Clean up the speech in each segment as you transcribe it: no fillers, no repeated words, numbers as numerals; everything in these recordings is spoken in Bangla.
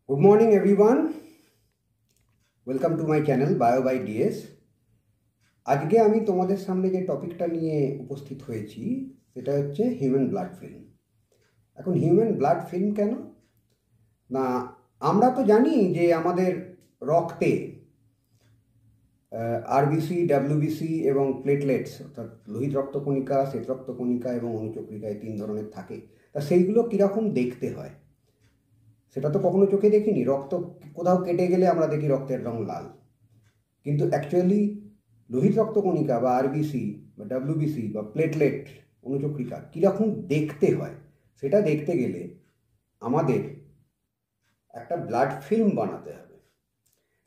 Good morning, everyone. Welcome to my channel Bio by DS. আজকে আমি তোমাদের সামনে যে টপিকটা নিয়ে উপস্থিত হয়েছি সেটা হচ্ছে হিউম্যান ব্লাড ফিল্ম। এখন হিউম্যান ব্লাড ফিল্ম কেন না, আমরা তো জানি যে আমাদের রক্তে আরবিসি, ডাব্লিউবিসি এবং প্লেটলেটস অর্থাৎ লোহিত রক্তকণিকা, শ্বেত রক্তকণিকা এবং অনুচক্রিকা এই তিন ধরনের থাকে। তা সেইগুলো কীরকম দেখতে হয় সেটা তো কখনো চোখে দেখিনি। রক্ত কোথাও কেটে গেলে আমরা দেখি রক্তের রং লাল, কিন্তু অ্যাকচুয়ালি লোহিত রক্তকণিকা বা আরবিসি বা ডাব্লিউবিসি বা প্লেটলেট অনুচক্রিকা কীরকম দেখতে হয় সেটা দেখতে গেলে আমাদের একটা ব্লাড ফিল্ম বানাতে হবে।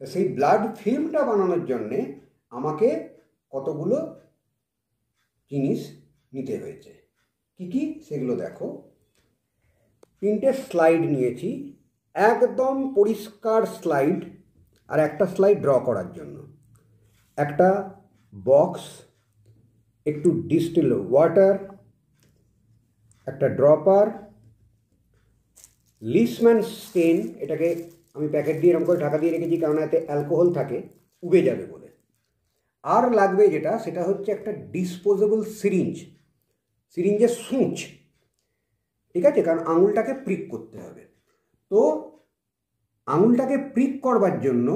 সেই ব্লাড ফিল্মটা বানানোর জন্যে আমাকে কতগুলো জিনিস নিতে হয়েছে। কি কি সেগুলো দেখো। তিনটে স্লাইড নিয়েছি, একদম পরিষ্কার স্লাইড, আর একটা স্লাইড ড্র করার জন্য একটা বক্স, একটু ডিস্টিল ওয়াটার, একটা ড্রপার, লিসম্যান স্টেন, এটাকে আমি প্যাকেট দিয়ে এরকম করে ঢাকা দিয়ে রেখেছি কারণ এতে অ্যালকোহল থাকে, উবে যাবে বলে। আর লাগবে যেটা, সেটা হচ্ছে একটা ডিসপোজেবল সিরিঞ্জ, সিরিঞ্জের সূঁচ, ঠিক আছে, কারণ আঙুলটাকে প্রিক করতে হবে। তো আঙুলটাকে প্রিক করবার জন্য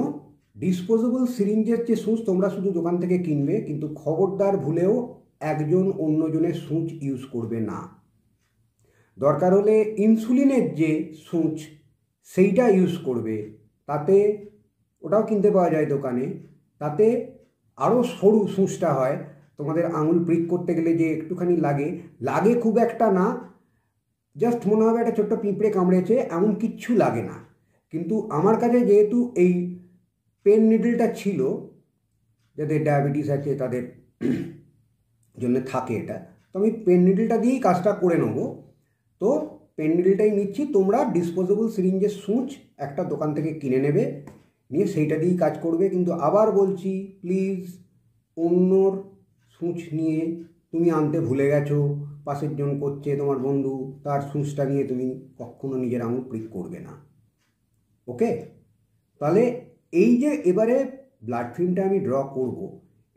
ডিসপোজেবল সিরিঞ্জের যে সূঁচ তোমরা শুধু দোকান থেকে কিনবে, কিন্তু খবরদার ভুলেও একজন অন্যজনের সূঁচ ইউজ করবে না। দরকার হলে ইনসুলিনের যে সূঁচ সেইটা ইউজ করবে, তাতে ওটাও কিনতে পাওয়া যায় দোকানে। তাতে আরও সরু সূঁচটা হয়, তোমাদের আঙুল প্রিক করতে গেলে যে একটুখানি লাগে খুব একটা না, জাস্ট মনে হবে একটা ছোট্ট পিঁপড়ে কামড়েছে, এমন কিচ্ছু লাগে না। কিন্তু আমার কাছে যেহেতু এই পেন নিডলটা ছিল, যাদের ডায়াবেটিস আছে তাদের জন্য থাকে এটা, তো আমি পেন নিডলটা দিয়েই কাজটা করে নেব। তো পেন নিডলটাই নিচ্ছি, তোমরা ডিসপোজেবল সিরিঞ্জের সূঁচ একটা দোকান থেকে কিনে নেবে, নিয়ে সেইটা দিয়েই কাজ করবে। কিন্তু আবার বলছি, প্লিজ অন্যর সূঁচ নিয়ে তুমি আনতে ভুলে গেছো, পাশের জন করছে তোমার বন্ধু, তার সূঁচটা নিয়ে তুমি কখনো নিজের আঙুল প্রিক করবে না। ওকে, তাহলে এই যে এবারে ব্লাড ফিল্মটা আমি ড্র করব,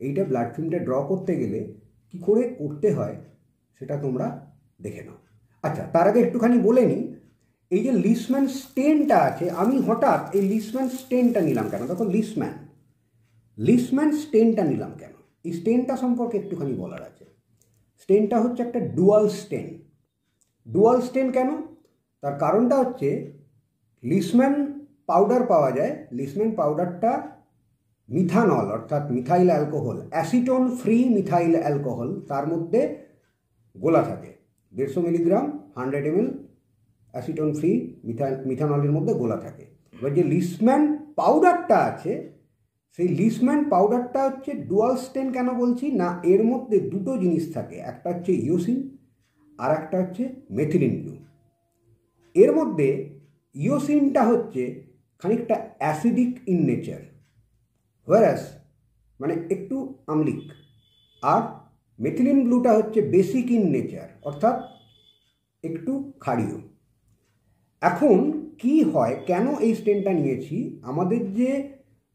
এইটা ব্লাড ফিল্মটা ড্র করতে গেলে কি করে করতে হয় সেটা তোমরা দেখে নাও। আচ্ছা, তার আগে একটুখানি বলে নিই, এই যে লিসম্যান স্টেনটা আছে, আমি হঠাৎ এই লিসম্যান স্টেনটা নিলাম কেন? দেখো, লিসম্যান স্টেনটা নিলাম কেন, এই স্টেনটা সম্পর্কে একটুখানি বলার আছে। স্টেনটা হচ্ছে একটা ডুয়াল স্টেন। ডুয়াল স্টেন কেন? তার কারণটা হচ্ছে লিসম্যান পাউডার পাওয়া যায়, লিসম্যান পাউডারটা মিথানল অর্থাৎ methyl alcohol, acetone free methyl alcohol তার মধ্যে গোলা থাকে। 150 মিলিগ্রাম 100 ml অ্যাসিটোন ফ্রি মিথানলের মধ্যে গোলা থাকে। এবার যে লিসম্যান পাউডারটা আছে, সেই লিসম্যান পাউডারটা হচ্ছে ডুয়াল স্টেন। কেন বলছি না, এর মধ্যে দুটো জিনিস থাকে, একটা হচ্ছে ইওসিন আর একটা হচ্ছে মেথিলিন ব্লু। এর মধ্যে ইওসিনটা হচ্ছে খানিকটা অ্যাসিডিক ইন নেচার, হোয়ারাস মানে একটু আম্লিক, আর মেথিলিন ব্লুটা হচ্ছে বেসিক ইন নেচার অর্থাৎ একটু ক্ষারীয়। এখন কি হয়, কেন এই স্টেনটা নিয়েছি? আমাদের যে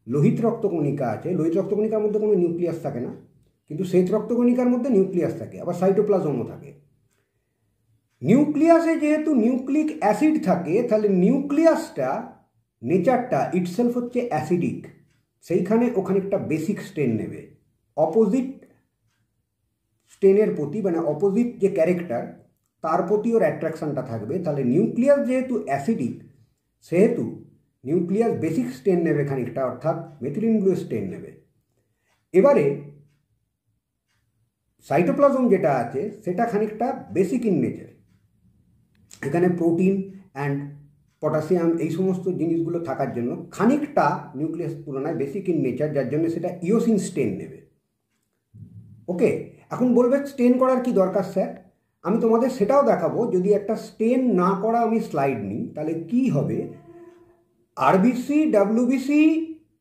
লোহিত রক্তকণিকা আছে, লোহিত রক্তকণিকার মধ্যে কোনো নিউক্লিয়াস থাকে না, কিন্তু শ্বেত রক্তকণিকার মধ্যে নিউক্লিয়াস থাকে, আবার সাইটোপ্লাজমও থাকে। নিউক্লিয়াসে যেহেতু নিউক্লিক অ্যাসিড থাকে, তাহলে নিউক্লিয়াসটা নেচারটা ইটসেলফ হচ্ছে অ্যাসিডিক, সেইখানে ওখানে একটা বেসিক স্টেন নেবে অপোজিট স্টেনের প্রতি, মানে অপোজিট যে ক্যারেক্টার তার প্রতি ওর অ্যাট্রাকশানটা থাকবে। তাহলে নিউক্লিয়াস যেহেতু অ্যাসিডিক, সেহেতু নিউক্লিয়াস বেসিক স্টেন নেবে খানিকটা, অর্থাৎ মেথিলিন ব্লু স্টেন নেবে। এবারে সাইটোপ্লাজম যেটা আছে সেটা খানিকটা বেসিক ইন নেচার, এখানে প্রোটিন অ্যান্ড পটাশিয়াম এই সমস্ত জিনিসগুলো থাকার জন্য খানিকটা নিউক্লিয়াস তুলনায় বেসিক ইন নেচার, যার জন্য সেটা ইওসিন স্টেন নেবে। ওকে, এখন বলবে স্টেন করার কি দরকার স্যার? আমি তোমাদের সেটাও দেখাবো। যদি একটা স্টেন না করা আমি স্লাইড নিই তাহলে কি হবে, আরবিসি ডাব্লিউবিসি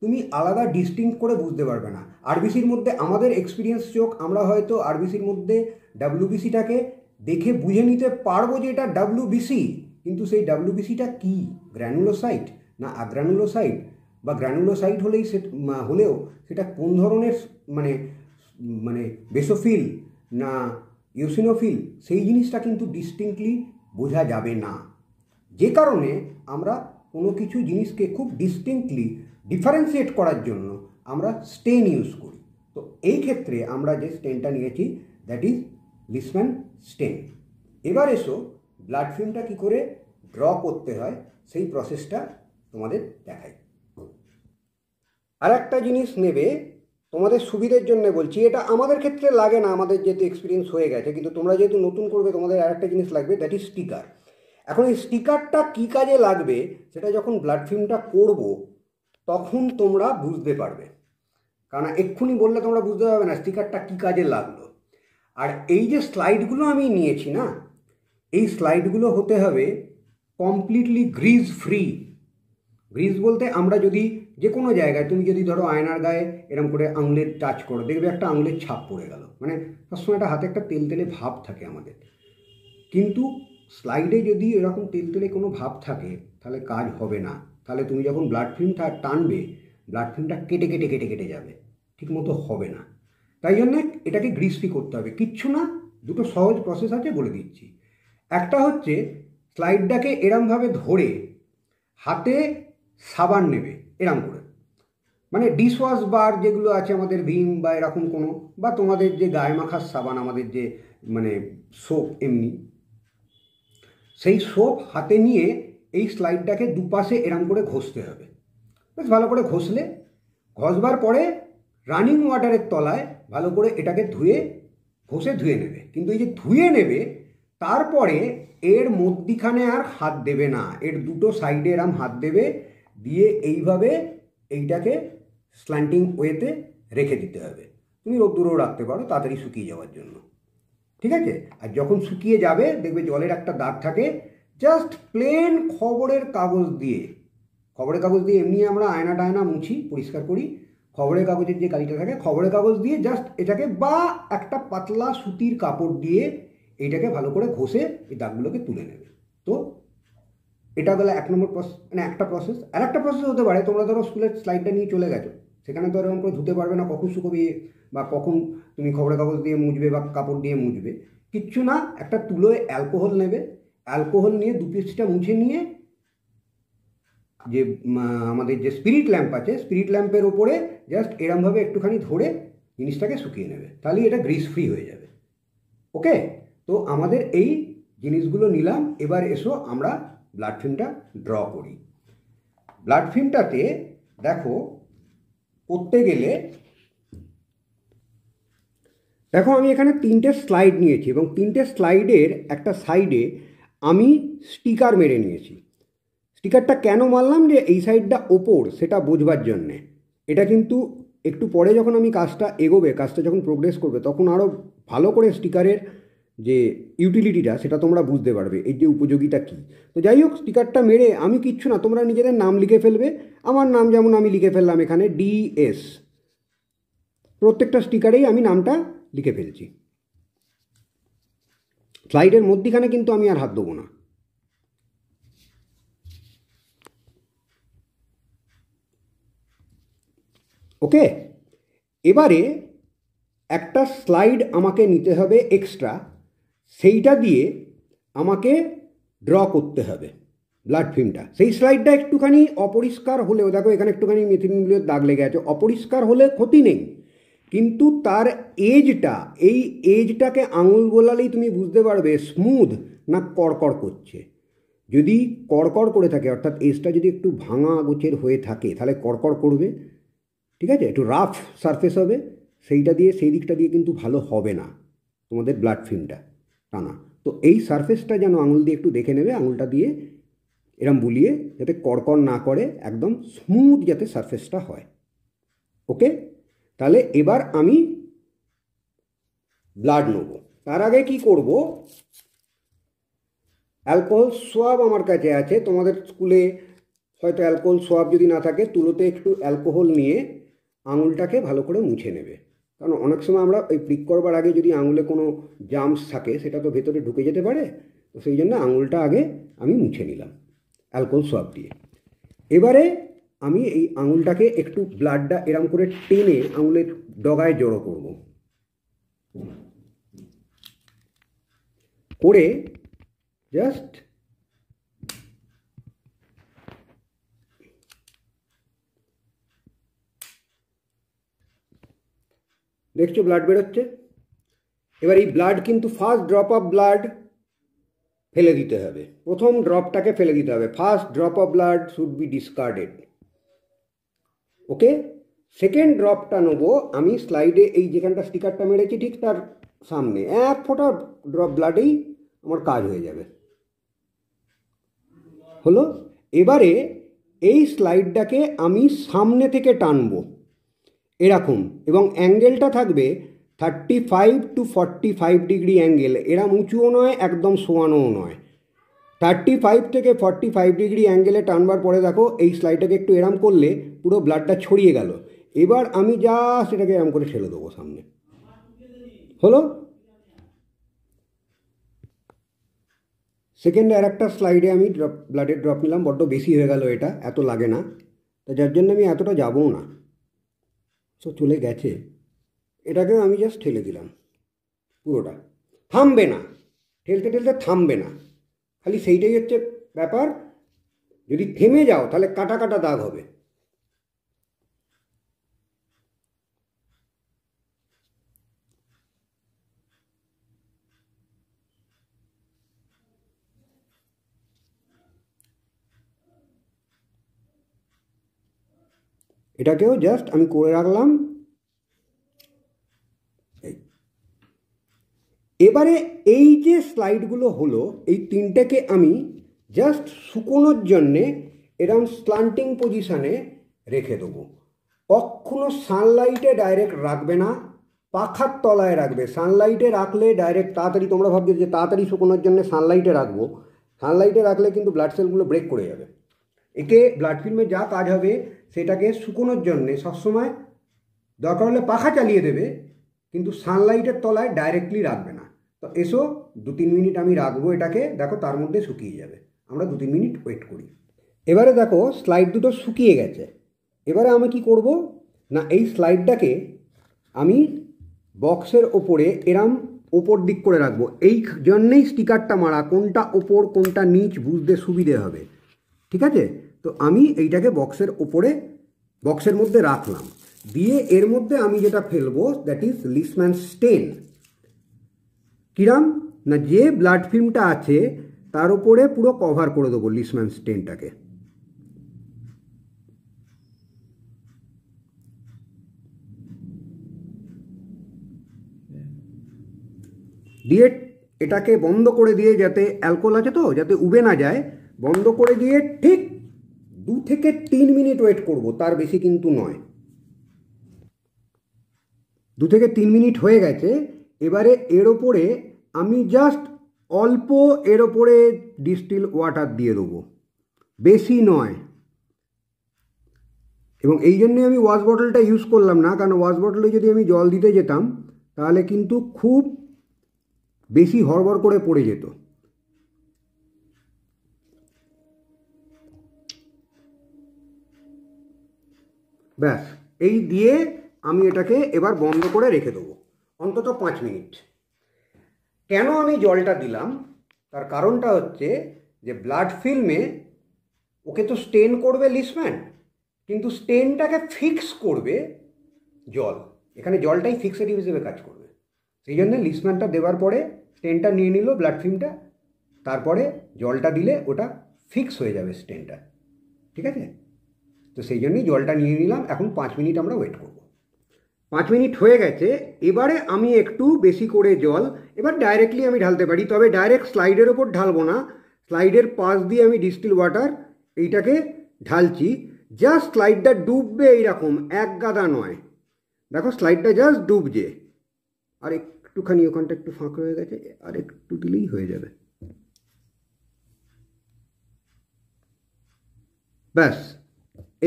তুমি আলাদা ডিস্টিংক্ট করে বুঝতে পারবে না। আরবিসির মধ্যে আমাদের এক্সপিরিয়েন্স চোখ, আমরা হয়তো আরবিসির মধ্যে ডাব্লিউবিসিটাকে দেখে বুঝে নিতে পারবো যে এটা ডাব্লিউবিসি, কিন্তু সেই ডাব্লিউবিসিটা কি, গ্র্যানুলোসাইট না আগ্রানুলোসাইট বা গ্রানুলোসাইট হলেও সেটা কোন ধরনের মানে মানে বেসোফিল না ইউসিনোফিল সেই জিনিসটা কিন্তু ডিস্টিংক্টলি বোঝা যাবে না, যে কারণে আমরা কোনো কিছু জিনিসকে খুব ডিস্টিংক্টলি ডিফারেন্সিয়েট করার জন্য আমরা স্টেন ইউজ করি। তো এই ক্ষেত্রে আমরা যে স্টেনটা নিয়েছি দ্যাট ইজ লিসম্যান স্টেন। এবার এসো ব্লাড ফিল্মটা কী করে ড্র করতে হয় সেই প্রসেসটা তোমাদের দেখাই। আর একটা জিনিস নেবে, তোমাদের সুবিধের জন্য বলছি, এটা আমাদের ক্ষেত্রে লাগে না, আমাদের যেহেতু এক্সপিরিয়েন্স হয়ে গেছে, কিন্তু তোমরা যেহেতু নতুন করবে তোমাদের আর একটা জিনিস লাগবে, দ্যাট ইজ স্টিকার। এখন এই স্টিকারটা কী কাজে লাগবে সেটা যখন ব্লাড ফিল্মটা করব তখন তোমরা বুঝতে পারবে, কারণ এক্ষুনি বললে তোমরা বুঝতে পারবে না স্টিকারটা কী কাজে লাগলো। আর এই যে স্লাইডগুলো আমি নিয়েছি না, এই স্লাইডগুলো হতে হবে কমপ্লিটলি গ্রিজ ফ্রি। গ্রিজ বলতে আমরা যদি যে কোনো জায়গায় তুমি যদি ধরো আয়নার গায়ে এরকম করে আঙুলের টাচ করো, দেখবে একটা আঙুলের ছাপ পড়ে গেল, মানে সবসময় একটা হাতে একটা তেলতেলে ভাব থাকে আমাদের। কিন্তু স্লাইডে যদি এরকম তেলতেলে কোনো ভাব থাকে তাহলে কাজ হবে না, তাহলে তুমি যখন ব্লাড ফিল্মটা টানবে ব্লাড ফিল্মটা কেটে কেটে কেটে কেটে যাবে, ঠিক মতো হবে না। তাই জন্যে এটাকে গ্রিজ ফ্রি করতে হবে। কিচ্ছু না, দুটো সহজ প্রসেস আছে বলে দিচ্ছি। একটা হচ্ছে স্লাইডটাকে এরমভাবে ধরে হাতে সাবান নেবে এরম করে, মানে ডিশওয়াশ বার যেগুলো আছে আমাদের ভিম বা এরকম কোনো, বা তোমাদের যে গায়ে মাখার সাবান আমাদের যে মানে সোপ এমনি, সেই সোপ হাতে নিয়ে এই স্লাইডটাকে দুপাশে এরম করে ঘষতে হবে। বেশ ভালো করে ঘষবার পরে রানিং ওয়াটারের তলায় ভালো করে এটাকে ঘষে ধুয়ে নেবে। কিন্তু এই যে ধুয়ে নেবে তারপরে এর মধ্যিখানে আর হাত দেবে না, এর দুটো সাইডে এরম হাত দেবে, দিয়ে এইভাবে এইটাকে স্ল্যান্টিং ওয়েতে রেখে দিতে হবে। তুমি রোদ্দুরেও রাখতে পারো তাড়াতাড়ি শুকিয়ে যাওয়ার জন্য, ঠিক আছে? আর যখন শুকিয়ে যাবে দেখবে জলের একটা দাগ থাকে, জাস্ট প্লেন খবরের কাগজ দিয়ে এমনি আমরা আয়না টায়না মুছি পরিষ্কার করি, খবরের কাগজের যে কালিটা থাকে খবরের কাগজ দিয়ে জাস্ট এটাকে, বা একটা পাতলা সুতির কাপড় দিয়ে এইটাকে ভালো করে ঘষে এই দাগগুলোকে তুলে নেবে। তো এটা গেলে এক নম্বর প্রসেস, মানে একটা প্রসেস। আর একটা প্রসেস হতে পারে, তোমরা ধরো স্কুলের স্লাইডটা নিয়ে চলে গেছো, সেখানে তো এরকম করে ধুতে পারবে না, কখন শুকোবে বা কখন তুমি খবরের কাগজ দিয়ে মুছবে বা কাপড় দিয়ে মুছবে, কিচ্ছু না। একটা তুলোয় অ্যালকোহল নেবে, অ্যালকোহল নিয়ে দু পিসটা মুছে নিয়ে যে আমাদের যে স্পিরিট ল্যাম্প আছে স্পিরিট ল্যাম্পের ওপরে জাস্ট এরমভাবে একটুখানি ধরে জিনিসটাকে শুকিয়ে নেবে, তাহলেই এটা গ্রিস ফ্রি হয়ে যাবে। ওকে, তো আমাদের এই জিনিসগুলো নিলাম। এবার এসো আমরা ব্লাড ফিল্মটা ড্র করি। ব্লাড ফিল্মটাতে দেখো করতে গেলে, দেখো আমি এখানে 3টে স্লাইড নিয়েছি এবং 3টে স্লাইডের একটা সাইডে আমি স্টিকার মেরে নিয়েছি। স্টিকারটা কেন মারলাম, যে এই সাইডটা ওপর সেটা বোঝবার জন্যে। এটা কিন্তু একটু পরে যখন আমি কাজটা যখন প্রোগ্রেস করবে তখন আরও ভালো করে স্টিকারের যে ইউটিলিটিটা সেটা তোমরা বুঝতে পারবে, এই যে উপযোগিতা কী। তো যাই হোক, স্টিকারটা মেরে আমি কিচ্ছু না, তোমরা নিজেদের নাম লিখে ফেলবে। আমার নাম যেমন আমি লিখে ফেললাম এখানে DS, প্রত্যেকটা স্টিকারেই আমি নামটা লিখে ফেলছি। স্লাইডের মধ্যিখানে কিন্তু আমি আর হাত দেবো না। ওকে, এবারে একটা স্লাইড আমাকে নিতে হবে এক্সট্রা, সেইটা দিয়ে আমাকে ড্র করতে হবে ব্লাড ফিল্মটা। সেই স্লাইডটা একটুখানি অপরিষ্কার হলেও, দেখো এখানে একটুখানি মেথিলিনের দাগ লেগে আছে, অপরিষ্কার হলে ক্ষতি নেই, কিন্তু তার এই এজটাকে আঙুল গোলালেই তুমি বুঝতে পারবে স্মুথ না কড়কড় করছে। যদি কড়কড় করে থাকে, অর্থাৎ এজটা যদি একটু ভাঙা গোছের হয়ে থাকে তাহলে কড়কড় করবে, ঠিক আছে? একটু রাফ সারফেস হবে, সেই দিকটা দিয়ে কিন্তু ভালো হবে না তোমাদের ব্লাড ফিল্মটা টানা। তো এই সারফেসটা যেন আঙুল দিয়ে একটু দেখে নেবে, আঙুলটা দিয়ে এরম বুলিয়ে, যাতে কড়কড় না করে, একদম স্মুথ যাতে সারফেসটা হয়। ওকে, তাহলে এবার আমি ব্লাড নেব। তার আগে কি করব, অ্যালকোহল সোয়াব আমার কাছে আছে। তোমাদের স্কুলে হয়তো অ্যালকোহল সোয়াব যদি না থাকে, তুলোতে একটু অ্যালকোহল নিয়ে আঙুলটাকে ভালো করে মুছে নেবে। কারণ অনেক সময় আমরা ওই প্রিক করবার আগে যদি আঙুলে কোনো জাম্পস থাকে সেটা তো ভেতরে ঢুকে যেতে পারে, তো সেই জন্য আঙুলটা আগে আমি মুছে নিলাম অ্যালকোহল সোয়াব দিয়ে। এবারে আমি এই আঙুলটাকে একটু ব্লাডটা এরম করে টেনে আঙুলের ডগায় জড়ো করব, করে জাস্ট দেখছো ব্লাড বেরোচ্ছে। এবার এই ব্লাড কিন্তু ফার্স্ট ড্রপ অফ ব্লাড ফেলে দিতে হবে, প্রথম ড্রপটাকে ফেলে দিতে হবে। First drop of blood should be discarded. Okay, second ড্রপটা নেবো আমি স্লাইডে এই যেখানটা স্টিকারটা মেরেছি ঠিক তার সামনে, এক ফোঁটা ড্রপ ব্লাডেই আমার কাজ হয়ে যাবে। হলো, এবারে এই স্লাইডটাকে আমি সামনে থেকে টানবো এরকম, এবং অ্যাঙ্গেলটা থাকবে 35 to 45 ডিগ্রি অ্যাঙ্গেল। এরম উঁচুও নয় একদম সোয়ানোও নয়, 35 থেকে 45 ডিগ্রি অ্যাঙ্গেলে টানবার পরে দেখো এই স্লাইডটাকে একটু এরম করলে পুরো ব্লাডটা ছড়িয়ে গেল। এবার আমি যা সেটাকে এরম করে ঠেলে দেবো সামনে। হলো, সেকেন্ড আর একটা স্লাইডে আমি ব্লাডের ড্রপ নিলাম, বড্ড বেশি হয়ে গেল, এটা এত লাগে না, তো যার জন্য আমি এতটা যাবও না, সো চলে গেছে। এটাকেও আমি জাস্ট ঠেলে দিলাম পুরোটা, থামবে না, ঠেলতে ঠেলতে থামবে না, খালি সেইটাই হচ্ছে ব্যাপার। যদি থেমে যাও তাহলে কাটা কাটা দাগ হবে। এটাকেও জাস্ট আমি করে রাখলাম। এবারে এই যে স্লাইডগুলো হলো এই তিনটেকে আমি জাস্ট শুকোনোর জন্যে এরকম স্ল্যান্টিং পজিশানে রেখে দেবো। কখনো সানলাইটে ডাইরেক্ট রাখবে না, পাখার তলায় রাখবে। সানলাইটে রাখলে ডাইরেক্ট তাড়াতাড়ি, তোমরা ভাবছো যে তাড়াতাড়ি শুকোনোর জন্য সানলাইটে রাখবো, সানলাইটে রাখলে কিন্তু ব্লাড সেলগুলো ব্রেক করে যাবে। একে ব্লাড ফিল্মে যা কাজ হবে সেটাকে শুকোনোর জন্যে সবসময় দরকার হলে পাখা চালিয়ে দেবে, কিন্তু সানলাইটের তলায় ডাইরেক্টলি রাখবে না। তো এসো 2-3 মিনিট আমি রাখবো এটাকে, দেখো তার মধ্যে শুকিয়ে যাবে। আমরা 2-3 মিনিট ওয়েট করি। এবারে দেখো স্লাইড দুটো শুকিয়ে গেছে। এবারে আমি কি করব না, এই স্লাইডটাকে আমি বক্সের ওপরে এরম ওপর দিক করে রাখবো। এই জন্যেই স্টিকারটা মারা, কোনটা ওপর কোনটা নিচ বুঝতে সুবিধে হবে, ঠিক আছে? তো আমি এইটাকে বক্সের ওপরে, বক্সের মধ্যে রাখলাম, দিয়ে এর মধ্যে আমি যেটা ফেলবো দ্যাট ইজ লিসম্যান স্টেন। কিরাম না, যে ব্লাড ফিল্মটা আছে তার উপরে পুরো কভার করে দেবো লিসম্যান স্টেনটাকে। দিয়ে এটাকে বন্ধ করে দিয়ে, যাতে অ্যালকোহল আছে তো যাতে উবে না যায়, বন্ধ করে দিয়ে ঠিক 2 থেকে 3 মিনিট ওয়েট করব, তার বেশি কিন্তু নয়। 2 থেকে 3 মিনিট হয়ে গেছে। এবারে এর ওপরে আমি জাস্ট অল্প এর ওপরে ডিস্টিল ওয়াটার দিয়ে দেবো, বেশি নয়। এবং এই জন্যে আমি ওয়াশ বটলটা ইউজ করলাম না, কারণ ওয়াশ বটলে যদি আমি জল দিতে যেতাম তাহলে কিন্তু খুব বেশি হড়বড় করে পড়ে যেত। ব্যাস, এই দিয়ে আমি এটাকে এবার বন্ধ করে রেখে দেবো অন্তত 5 মিনিট। কেন আমি জলটা দিলাম তার কারণটা হচ্ছে যে ব্লাড ফিল্মে ওকে তো স্টেন করবে লিসম্যান, কিন্তু স্টেনটাকে ফিক্স করবে জল। এখানে জলটাই ফিক্সেটিভ হিসেবে কাজ করবে। সেই জন্য লিসম্যানটা দেওয়ার পরে স্টেনটা নিয়ে নিল ব্লাড ফিল্মটা, তারপরে জলটা দিলে ওটা ফিক্স হয়ে যাবে স্টেনটা, ঠিক আছে? তো সেই জন্যই জলটা নিয়ে নিলাম। এখন 5 মিনিট আমরা ওয়েট করব। 5 মিনিট হয়ে গেছে। এবারে আমি একটু বেশি করে জল এবার ডাইরেক্টলি আমি ঢালতে পারি, তবে ডাইরেক্ট স্লাইডের ওপর ঢালবো না, স্লাইডের পাশ দিয়ে আমি ডিস্টিল ওয়াটার এইটাকে ঢালছি। জাস্ট স্লাইডটা ডুববে এইরকম, এক গাদা নয়। দেখো স্লাইডটা জাস্ট ডুবছে, আর একটুখানি ওখানটা একটু ফাঁকা হয়ে গেছে, আর একটু দিলেই হয়ে যাবে। ব্যাস,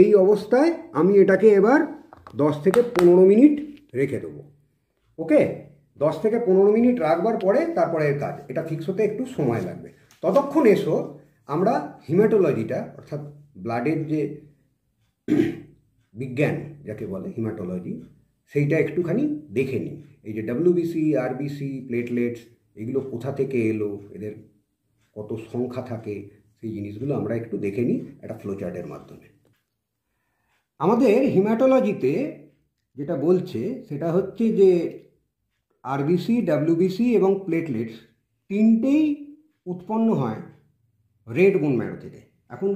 এই অবস্থায় আমি এটাকে এবার 10 থেকে 15 মিনিট রেখে দেবো। ওকে, 10 থেকে 15 মিনিট রাখবার পরে তারপরে এর কাজ, এটা ফিক্স হতে একটু সময় লাগবে। ততক্ষণ এসো আমরা হিমাটোলজিটা অর্থাৎ ব্লাডের যে বিজ্ঞান যাকে বলে হিমাটোলজি, সেইটা একটুখানি দেখে নিই। এই যে ডব্লিউবিসি, আরবিসি, প্লেটলেটস, এগুলো কোথা থেকে এলো, এদের কত সংখ্যা থাকে, সেই জিনিসগুলো আমরা একটু দেখে নিই একটা ফ্লোচার্টের মাধ্যমে। আমাদের হিমাটোলজিতে যেটা বলছে সেটা হচ্ছে যে আরবিসি, ডাব্লিউবিসি এবং প্লেটলেটস তিনটেই উৎপন্ন হয় রেড বোন ম্যারো থেকে। এখন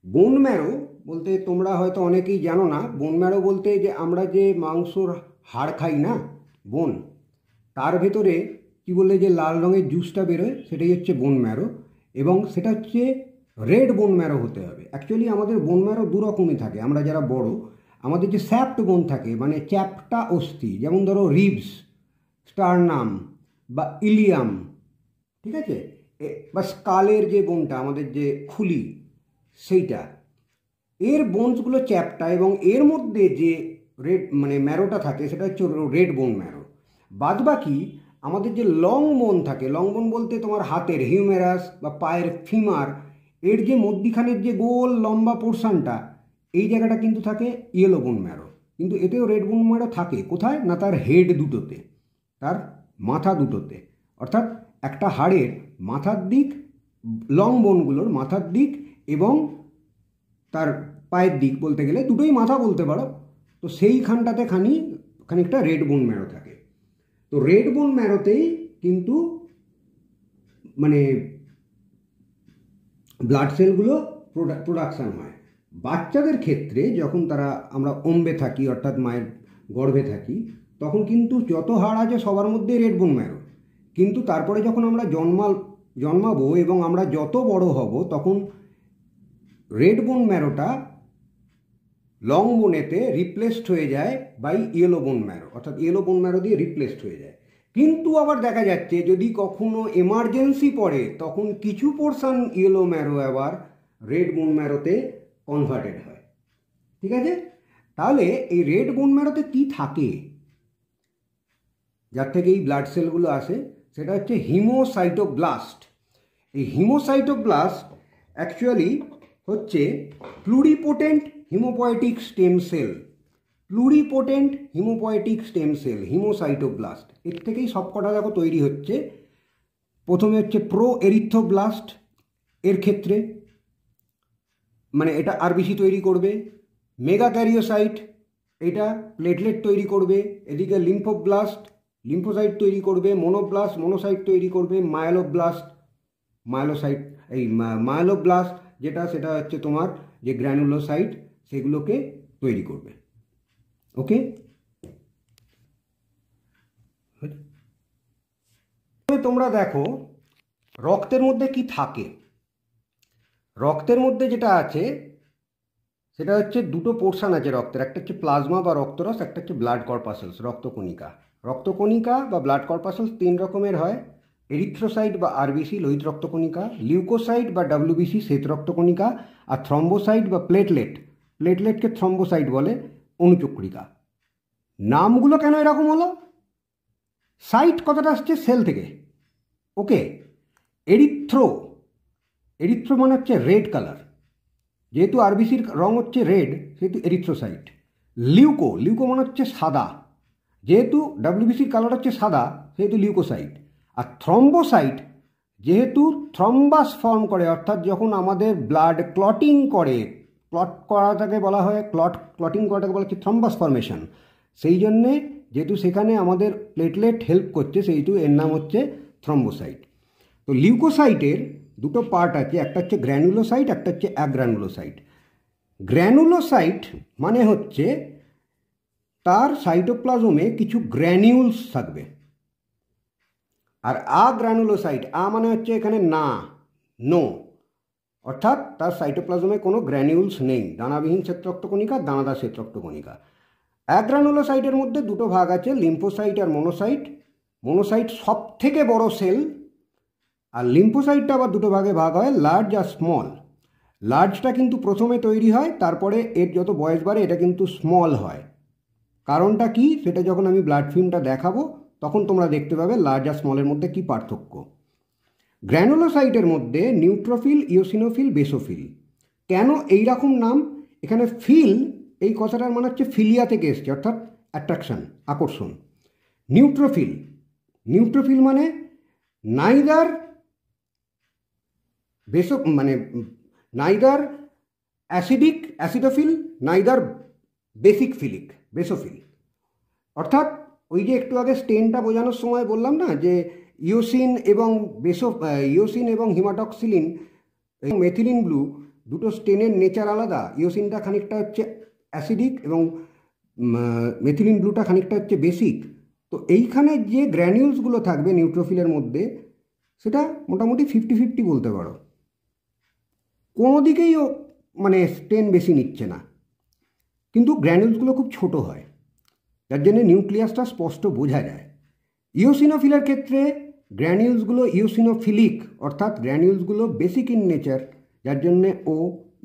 বোন ম্যারো বলতে তোমরা হয়তো অনেকেই জানো না, বোন ম্যারো বলতে যে আমরা যে মাংসর হাড় খাই না, বোন, তার ভেতরে কি বলে যে লাল রঙের জুসটা বেরোয়, সেটাই হচ্ছে বোন ম্যারো, এবং সেটা হচ্ছে রেড বোন ম্যারো হতে হবে। অ্যাকচুয়ালি আমাদের বোন ম্যারো দু রকমই থাকে। আমরা যারা বড়, আমাদের যে স্যাপ্ট বোন থাকে, মানে চ্যাপ্টা অস্থি, যেমন ধরো রিবস, স্টারনাম বা ইলিয়াম, ঠিক আছে, বা স্কালের যে বোনটা, আমাদের যে খুলি, সেইটা, এর বোনসগুলো চ্যাপ্টা, এবং এর মধ্যে যে রেড মানে ম্যারোটা থাকে সেটা হচ্ছে রেড বোন ম্যারো। বাদবাকি আমাদের যে লং বোন থাকে, লং বোন বলতে তোমার হাতের হিউমেরাস বা পায়ের ফিমার, এর যে মধ্যিখানের যে গোল লম্বা পোর্শনটা, এই জায়গাটা কিন্তু থাকে ইয়েলো বোন ম্যারো। কিন্তু এতেও রেড বোন ম্যারো থাকে কোথায় না, তার হেড দুটোতে, তার মাথা দুটোতে, অর্থাৎ একটা হাড়ের মাথার দিক, লং বোনগুলোর মাথার দিক এবং তার পায়ের দিক, বলতে গেলে দুটোই মাথা বলতে পারো। তো সেইখানটাতে খানিকটা রেড বোন ম্যারো থাকে। তো রেড বোন ম্যারোতেই কিন্তু মানে ব্লাড সেলগুলো প্রোডাকশান হয়। বাচ্চাদের ক্ষেত্রে যখন আমরা অম্বে থাকি, অর্থাৎ মায়ের গর্ভে থাকি, তখন কিন্তু যত হাড় আছে সবার মধ্যেই রেড বোন ম্যারো। কিন্তু তারপরে যখন আমরা জন্মাবো এবং আমরা যত বড় হব, তখন রেড বোন ম্যারোটা লং বোনেতে রিপ্লেসড হয়ে যায় বাই ইয়েলো বোন ম্যারো, অর্থাৎ ইয়েলো বোন ম্যারো দিয়ে রিপ্লেসড হয়ে যায়। কিন্তু আবার দেখা যাচ্ছে যদি কখনো এমার্জেন্সি পড়ে, তখন কিছু পোর্শন ইয়েলো ম্যারো আবার রেড বোন ম্যারোতে কনভার্টেড হয়। ঠিক আছে, তাহলে এই রেড বোন ম্যারোতে কী থাকে, যার থেকে এই ব্লাড সেলগুলো আসে, সেটা হচ্ছে হিমোসাইটোব্লাস্ট। এই হিমোসাইটোব্লাস্ট অ্যাকচুয়ালি হচ্ছে pluripotent haemopoietic stem cell. Pluripotent haemopoietic stem cell, haemocytoblast, এর থেকেই সবকটা দেখো তৈরি হচ্ছে। প্রথমে হচ্ছে প্রো এরিথ্রোব্লাস্ট, এর ক্ষেত্রে মানে এটা আরবিসি তৈরি করবে। মেগা ক্যারিওসাইট, এটা প্লেটলেট তৈরি করবে। এদিকে লিম্ফোব্লাস্ট, লিম্ফোসাইট তৈরি করবে। মোনোব্লাস্ট, মোনোসাইট তৈরি করবে। মায়োলোব্লাস্ট সেটা হচ্ছে তোমার যে গ্র্যানুলোসাইট, সেগুলোকে তৈরি করবে। ওকে, তোমরা দেখো রক্তের মধ্যে কি থাকে। রক্তের মধ্যে যেটা আছে সেটা হচ্ছে দুটো পোর্শন আছে রক্তের, একটা হচ্ছে প্লাজমা বা রক্তরস, একটা হচ্ছে ব্লাড কর্পাসেলস, রক্তকণিকা। রক্তকণিকা বা ব্লাড কর্পাসেলস তিন রকমের হয়: এরিথ্রোসাইট বা আরবিসি, লোহিত রক্তকণিকা; লিউকোসাইট বা ডাব্লিউবিসি, শ্বেত রক্তকণিকা; আর থ্রম্বোসাইট বা প্লেটলেটকে থ্রম্বোসাইট বলে, অনুচক্রিকা। নামগুলো কেন এরকম হলো? সাইট কথাটা আসছে সেল থেকে। ওকে, এরিথ্রো মানে হচ্ছে রেড কালার, যেহেতু আরবিসির রং হচ্ছে রেড, সেহেতু এরিথ্রোসাইট। লিউকো মানে হচ্ছে সাদা, যেহেতু ডাব্লিউবিসির কালার হচ্ছে সাদা, সেহেতু লিউকোসাইট। আর থ্রম্বোসাইট যেহেতু থ্রম্বাস ফর্ম করে, অর্থাৎ যখন আমাদের ব্লাড ক্লটিং করে, ক্লটিং করাটাকে বলা হচ্ছে থ্রম্বাস ফর্মেশন, সেই জন্যে যেহেতু সেখানে আমাদের প্লেটলেট হেল্প করছে, সেইটু এর নাম হচ্ছে থ্রম্বোসাইট। তো লিউকোসাইটের দুটো পার্ট আছে, একটা হচ্ছে গ্র্যানুলোসাইট, একটা হচ্ছে অ্যাগ্রানুলোসাইট। গ্র্যানুলোসাইট মানে হচ্ছে তার সাইটোপ্লাজমে কিছু গ্র্যানিউলস থাকবে। আর আগ্রানুলোসাইট, মানে হচ্ছে এখানে নো, অর্থাৎ তার সাইটোপ্লাজমে কোনো গ্র্যানিউলস নেই, দানাবিহীন শ্বেতরক্তকণিকা, দানাদার শ্বেতরক্তকণিকা। অ্যাগ্রানুলোসাইটের মধ্যে দুটো ভাগ আছে, লিম্ফোসাইট আর মোনোসাইট। মোনোসাইট সব থেকে বড় সেল, আর লিম্ফোসাইটটা আবার দুটো ভাগে ভাগ হয়, লার্জ আর স্মল। লার্জটা কিন্তু প্রথমে তৈরি হয়, তারপরে এর যত বয়স বাড়ে এটা কিন্তু স্মল হয়। কারণটা কি, সেটা যখন আমি ব্লাড ফিল্মটা দেখাবো তখন তোমরা দেখতে পাবে লার্জ আর স্মলের মধ্যে কি পার্থক্য। গ্র্যানুলোসাইটের মধ্যে নিউট্রোফিল, ইওসিনোফিল, বেসোফিল। কেন এই রকম নাম? এখানে ফিল এই কথাটার মানে হচ্ছে ফিলিয়া থেকে এসছে, অর্থাৎ অ্যাট্রাকশন, আকর্ষণ। নিউট্রোফিল, নিউট্রোফিল মানে neither neither acidic acidophil, neither basic philic basophil. অর্থাৎ ওই যে একটু আগে স্টেনটা বোঝানোর সময় বললাম না যে ইওসিন এবং হিমাটক্সিলিন এবং মেথিলিন ব্লু দুটো স্টেনের নেচার আলাদা। ইওসিনটা খানিকটা হচ্ছে অ্যাসিডিক এবং মেথিলিন ব্লুটা খানিকটা হচ্ছে বেসিক। তো এইখানে যে গ্র্যানিউলসগুলো থাকবে নিউট্রোফিলের মধ্যে, সেটা মোটামুটি 50-50 বলতে পারো। কোনো দিকেই মানে স্টেন বেশি নিচ্ছে না, কিন্তু গ্র্যানিউলসগুলো খুব ছোট হয়, যার জন্য নিউক্লিয়াসটা স্পষ্ট বোঝা যায়। ইওসিনোফিলের ক্ষেত্রে গ্র্যানিউলসগুলো ইওসিনোফিলিক, অর্থাৎ গ্র্যানিউলসগুলো বেসিক ইন নেচার, যার জন্যে ও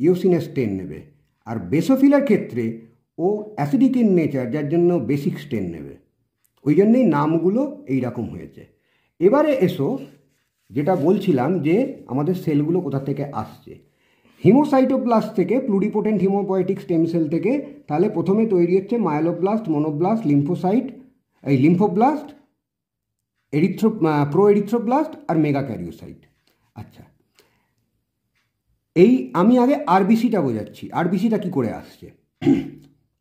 ইওসিনের স্টেন নেবে। আর বেসোফিলের ক্ষেত্রে ও অ্যাসিডিক ইন নেচার, যার জন্য বেসিক স্টেন নেবে। ওই জন্যেই নামগুলো এই রকম হয়েছে। এবারে এসো যেটা বলছিলাম যে আমাদের সেলগুলো কোথা থেকে আসছে। হিমোসাইটোপ্লাস্ট থেকে, প্লুরিপোটেন্ট হিমোপয়েটিক স্টেম সেল থেকে। তাহলে প্রথমে তৈরি হচ্ছে মায়োলোব্লাস্ট, মোনোব্লাস্ট, লিম্ফোব্লাস্ট, প্রো এরিথ্রোব্লাস্ট আর মেগাক্যারিওসাইট। আচ্ছা, এই আমি আগে আরবিসিটা বোঝাচ্ছি। আরবিসিটা কি করে আসছে?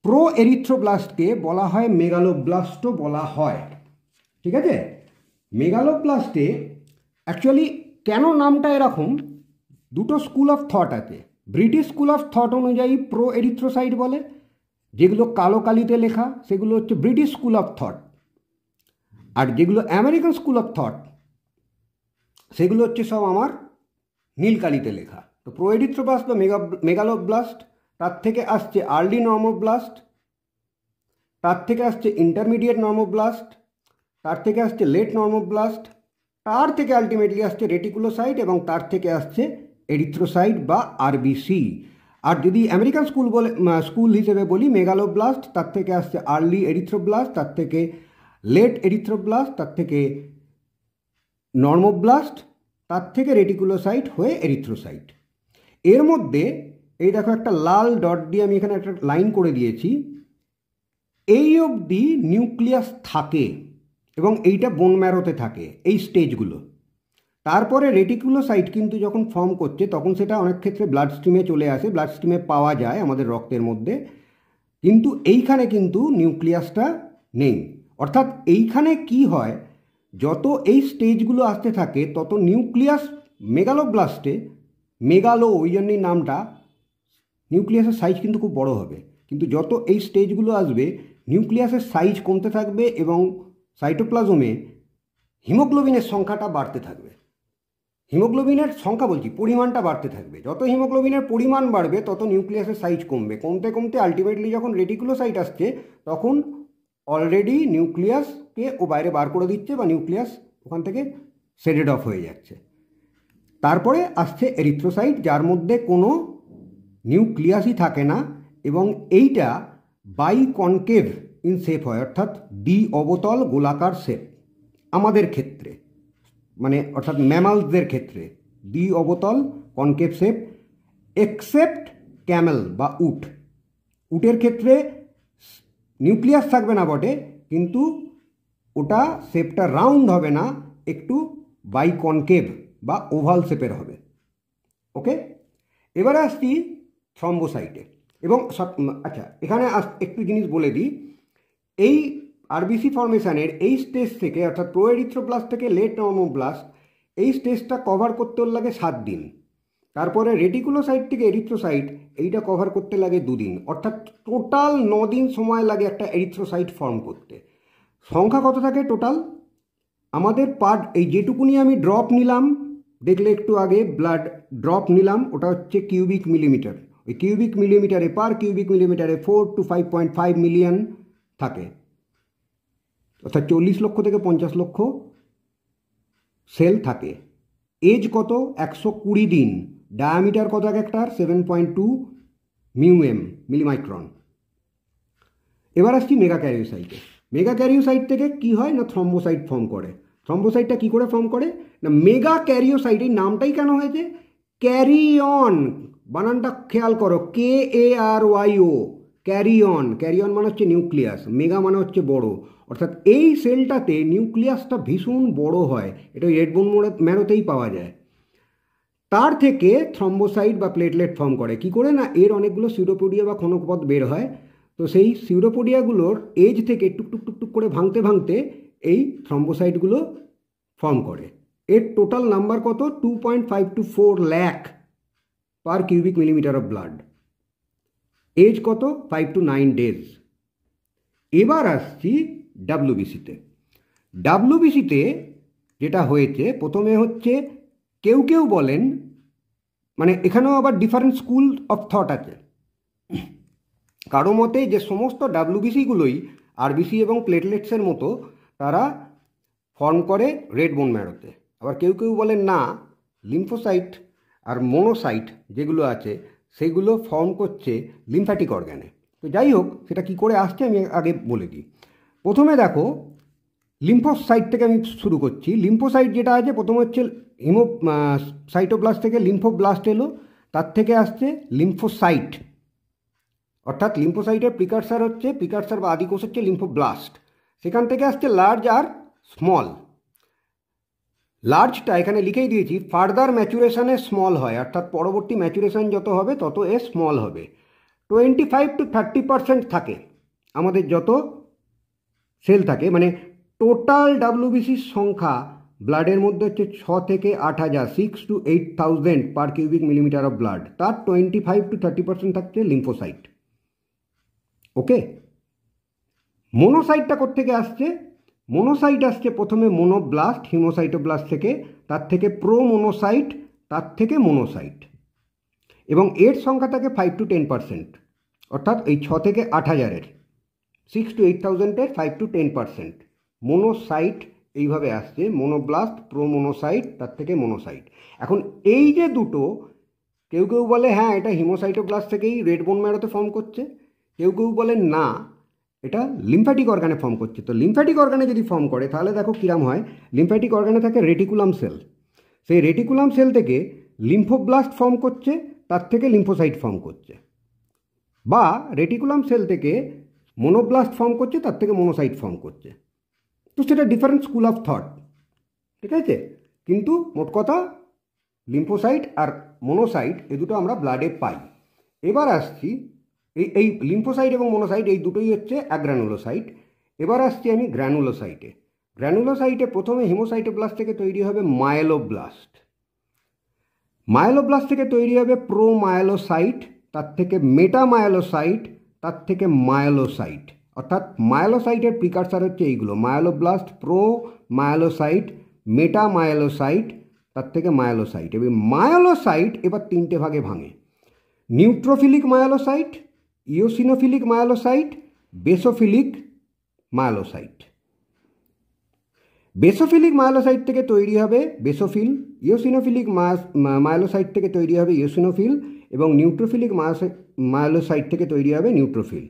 প্রো এরিথ্রোব্লাস্টকে বলা হয় মেগালোব্লাস্টও বলা হয়, ঠিক আছে? মেগালোব্লাস্টে অ্যাকচুয়ালি কেন নামটা এরকম, দুটো স্কুল অফ থট আছে। ব্রিটিশ স্কুল অফ থট অনুযায়ী প্রো এরিথ্রোসাইট বলে, যেগুলো কালো কালিতে লেখা সেগুলো হচ্ছে ব্রিটিশ স্কুল অফ থট। আর যেগুলো আমেরিকান স্কুল অফ থট সেগুলো হচ্ছে সব আমার নীল কালিতে লেখা। তো প্রো এরিথ্রোব্লাস্ট বা মেগালোব্লাস্ট, তার থেকে আসছে আর্লি নর্মোব্লাস্ট, তার থেকে আসছে ইন্টারমিডিয়েট নর্মোব্লাস্ট, তার থেকে আসছে লেট নর্মোব্লাস্ট, তার থেকে আলটিমেটলি আসছে রেটিকুলোসাইট, এবং তার থেকে আসছে এরিথ্রোসাইট বা আরবিসি। আর যদি আমেরিকান স্কুল হিসেবে বলি মেগালোব্লাস্ট, তার থেকে আসছে আর্লি এরিথ্রোব্লাস্ট, তার থেকে লেট এরিথ্রোব্লাস্ট, তার থেকে নর্মোব্লাস্ট, তার থেকে রেটিকুলোসাইট হয়ে এরিথ্রোসাইট। এর মধ্যে এই দেখো একটা লাল ডট দিয়ে আমি এখানে একটা লাইন করে দিয়েছি। এই অবধি নিউক্লিয়াস থাকে এবং এইটা বোন ম্যারোতে থাকে, এই স্টেজগুলো। তারপরে রেটিকুলোসাইট কিন্তু যখন ফর্ম করছে তখন সেটা অনেক ক্ষেত্রে ব্লাড স্ট্রিমে চলে আসে, ব্লাড স্ট্রিমে পাওয়া যায় আমাদের রক্তের মধ্যে, কিন্তু এইখানে কিন্তু নিউক্লিয়াসটা নেই। অর্থাৎ এইখানে কি হয়, যত এই স্টেজগুলো আসতে থাকে তত নিউক্লিয়াস মেগালোব্লাস্টে, মেগালো ওই জন্যই নামটা, নিউক্লিয়াসের সাইজ কিন্তু খুব বড় হবে। কিন্তু যত এই স্টেজগুলো আসবে নিউক্লিয়াসের সাইজ কমতে থাকবে এবং সাইটোপ্লাজমে হিমোগ্লোবিনের সংখ্যাটা বাড়তে থাকবে। হিমোগ্লোবিনের সংখ্যা বলছি, পরিমাণটা বাড়তে থাকবে। যত হিমোগ্লোবিনের পরিমাণ বাড়বে তত নিউক্লিয়াসের সাইজ কমবে, কমতে কমতে আলটিমেটলি যখন রেটিকুলোসাইট আসছে তখন অলরেডি নিউক্লিয়াসকে ও বাইরে বার করে দিচ্ছে বা নিউক্লিয়াস ওখান থেকে শেডেড অফ হয়ে যাচ্ছে। তারপরে আসছে এরিথ্রোসাইট, যার মধ্যে কোনো নিউক্লিয়াসই থাকে না এবং এইটা বাইকনকেভ ইন শেপ হয়, অর্থাৎ দ্বি অবতল গোলাকার শেপ। আমাদের ক্ষেত্রে মানে অর্থাৎ ম্যামালসদের ক্ষেত্রে দ্বি অবতল কনকেভ শেপ, এক্সেপ্ট ক্যামেল বা উট। উটের ক্ষেত্রে নিউক্লিয়াস থাকবে না বটে, কিন্তু ওটা শেপটা রাউন্ড হবে না, একটু বাইকনকেভ বা ওভাল শেপের হবে। ওকে, এবারে আসছি থ্রম্বোসাইটে। এবং আচ্ছা, এখানে একটু জিনিস বলে দিই, এই আরবিসি ফর্মেশনের এই স্টেজ থেকে, অর্থাৎ প্রো এরিথ্রোব্লাস্ট থেকে লেট নর্মোব্লাস্ট, এই স্টেজটা কভার করতে লাগে 7 দিন। তারপরে রেটিকুলোসাইট থেকে এরিথ্রোসাইট, এইটা কভার করতে লাগে 2 দিন। অর্থাৎ টোটাল 9 দিন সময় লাগে একটা এরিথ্রোসাইট ফর্ম করতে। সংখ্যা কত থাকে টোটাল? আমাদের পার্ট এই যেটুকুনি আমি ড্রপ নিলাম, দেখলে একটু আগে ব্লাড ড্রপ নিলাম, ওটা হচ্ছে কিউবিক মিলিমিটার। ওই কিউবিক মিলিমিটারে, পার কিউবিক মিলিমিটারে 4 to 5.5 মিলিয়ন থাকে, অর্থাৎ 40 লক্ষ থেকে 50 লক্ষ সেল থাকে। এজ কত? 120 দিন। ডায়ামিটার কত এক একটার? 7.2 মিউএম, মিলিমাইক্রন। এবার আসছি মেগাক্যারিওসাইটে। মেগাক্যারিওসাইট থেকে কি হয় না থ্রম্বোসাইট ফর্ম করে। থ্রম্বোসাইটটা কী করে ফর্ম করে না মেগা ক্যারিওসাইট, এই নামটাই কেন হয়েছে ক্যারি অন, বানানটা খেয়াল করো KARYO, carry on, carry on মানে হচ্ছে নিউক্লিয়াস, মেগা মানে হচ্ছে বড়, অর্থাৎ এই সেলটাতে নিউক্লিয়াসটা ভীষণ বড় হয়, এটা রেড বোন ম্যারোতেই পাওয়া যায়। তার থেকে থ্রম্বোসাইট বা প্লেটলেট ফর্ম করে কি করে না এর অনেকগুলো সিউডোপোডিয়া বা ক্ষণকপথ বের হয়, তো সেই সিউডোপোডিয়াগুলোর এজ থেকে টুকটুক টুকটুক করে ভাঙতে ভাঙতে এই থ্রম্বোসাইটগুলো ফর্ম করে। এর টোটাল নাম্বার কত 2.5 to 4 lakh per cubic millimetre of blood, age কত 5 to 9 days। এবার আসছি ডাব্লিউবিসিতে। ডাব্লিউবিসিতে যেটা হয়েছে প্রথমে হচ্ছে কেউ কেউ বলেন, মানে এখানেও আবার ডিফারেন্ট স্কুল অফ থট আছে, কারো মতে যে সমস্ত ডাব্লিউবিসিগুলোই আরবিসি এবং প্লেটলেটসের মতো তারা ফর্ম করে রেড বোন ম্যারোতে, আবার কেউ কেউ বলেন না লিম্ফোসাইট আর মোনোসাইট যেগুলো আছে সেগুলো ফর্ম করছে লিম্ফ্যাটিক অর্গ্যানে। তো যাই হোক সেটা কি করে আসছে আমি আগে বলে দিই। প্রথমে দেখো লিম্ফোসাইট থেকে আমি শুরু করছি। লিম্ফোসাইট যেটা আছে প্রথমে হচ্ছে সাইটোপ্লাস্ট থেকে লিম্ফোব্লাস্ট এলো, তার থেকে আসছে লিম্ফোসাইট, অর্থাৎ লিম্ফোসাইটের প্রিকার্সার বা আদিকোষ হচ্ছে লিম্ফোব্লাস্ট, সেখান থেকে আসছে লার্জ আর স্মল। লার্জটা এখানে লিখেই দিয়েছি ফার্দার ম্যাচুরেশনে স্মল হয়, অর্থাৎ পরবর্তী ম্যাচুরেশন যত হবে তত এ স্মল হবে। 25 to 30% থাকে আমাদের যত সেল থাকে, মানে টোটাল ডাব্লিউবিসির সংখ্যা ব্লাডের মধ্যে হচ্ছে 6 থেকে 8,000, 6 to 8,000 per cubic millimetre of blood, তার 25 to 30% থাকছে লিম্ফোসাইট। ওকে, মোনোসাইটটা কোত্থেকে আসছে? মোনোসাইট আসছে প্রথমে মোনোব্লাস্ট হিমোসাইটোব্লাস্ট থেকে, তার থেকে প্রোমোনোসাইট, তার থেকে মোনোসাইট, এবং এর সংখ্যা থাকে 5 to 10%, অর্থাৎ এই 6 থেকে 8,000-এর 6 to 8,000-এর 5 to 10% মোনোসাইট এইভাবে আসছে, মোনোব্লাস্ট প্রোমোনোসাইট তার থেকে মোনোসাইট। এখন এই যে দুটো, কেউ কেউ বলে হ্যাঁ এটা হিমোসাইটোব্লাস্ট থেকেই রেড বোন ম্যারোতে ফর্ম করছে, কেউ কেউ বলেন না এটা লিম্ফ্যাটিক অর্গানে ফর্ম করছে। তো লিম্ফ্যাটিক অর্গানে যদি ফর্ম করে তাহলে দেখো কিরাম হয়, লিম্ফ্যাটিক অর্গানে থাকে রেটিকুলাম সেল, সেই রেটিকুলাম সেল থেকে লিম্ফোব্লাস্ট ফর্ম করছে, তার থেকে লিম্ফোসাইট ফর্ম করছে, বা রেটিকুলাম সেল থেকে মোনোব্লাস্ট ফর্ম করছে, তার থেকে মোনোসাইট ফর্ম করছে। তো সেটা ডিফারেন্ট স্কুল অফ থট, ঠিক আছে, কিন্তু মোট কথা লিম্ফোসাইট আর মোনোসাইট এ দুটো আমরা ব্লাডে পাই। এবার আসছি এই লিম্ফোসাইট এবং মোনোসাইট এই দুটোই হচ্ছে অ্যাগ্রানুলোসাইট। এবার আসছি আমি গ্র্যানুলোসাইটে। গ্র্যানুলোসাইটে প্রথমে হিমোসাইটোব্লাস্ট থেকে তৈরি হবে মায়েলোব্লাস্ট, মায়েলোব্লাস্ট থেকে তৈরি হবে প্রোমায়েলোসাইট, তার থেকে মেটামায়েলোসাইট, তার থেকে মায়েলোসাইট, অর্থাৎ মায়েলোসাইটের প্রিকার্সার হচ্ছে এইগুলো মায়েলোব্লাস্ট, প্রোমায়েলোসাইট, মেটামায়েলোসাইট, তার থেকে মায়েলোসাইট। এবং মায়েলোসাইট এবার তিনটে ভাগে ভাঙে, নিউট্রোফিলিক মায়েলোসাইট, ইওসিনোফিলিক মায়েলোসাইট, বেসোফিলিক মায়েলোসাইট। বেসোফিলিক মায়েলোসাইট থেকে তৈরি হবে বেসোফিল, ইওসিনোফিলিক মায়েলোসাইট থেকে তৈরি হবে ইওসিনোফিল, এবং নিউট্রোফিলিক মায়েলোসাইট থেকে তৈরি হবে নিউট্রোফিল।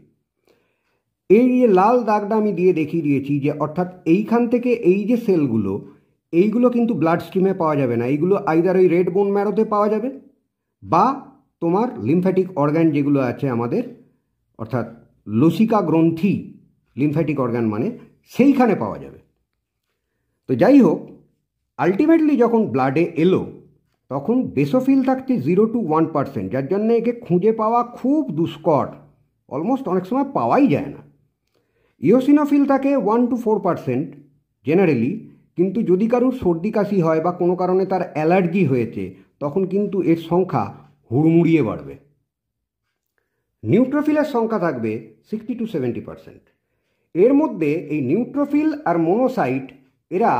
এই যে লাল দাগটা আমি দিয়ে দেখিয়ে দিয়েছি যে অর্থাৎ এইখান থেকে এই যে সেলগুলো এইগুলো কিন্তু ব্লাড স্ট্রিমে পাওয়া যাবে না, এইগুলো আইদার ওই রেড বোন ম্যারোতে পাওয়া যাবে বা তোমার লিম্ফ্যাটিক অর্গান যেগুলো আছে আমাদের, অর্থাৎ লসিকা গ্রন্থি লিম্ফ্যাটিক অর্গান মানে সেইখানে পাওয়া যাবে। তো যাই হোক, আলটিমেটলি যখন ব্লাডে এলো তখন বেসোফিল থাকছে 0 to 1%, যার জন্য একে খুঁজে পাওয়া খুব দুষ্কর, অলমোস্ট অনেক সময় পাওয়াই যায় না। ইওসিনোফিল থাকে 1 to 4% জেনারেলি, কিন্তু যদি কারুর সর্দি কাশি হয় বা কোনো কারণে তার অ্যালার্জি হয়েছে তখন কিন্তু এর সংখ্যা হুড়মুড়িয়ে বাড়বে। নিউট্রোফিলের সংখ্যা থাকবে 60 to 70%। এর মধ্যে এই নিউট্রোফিল আর মোনোসাইট এরা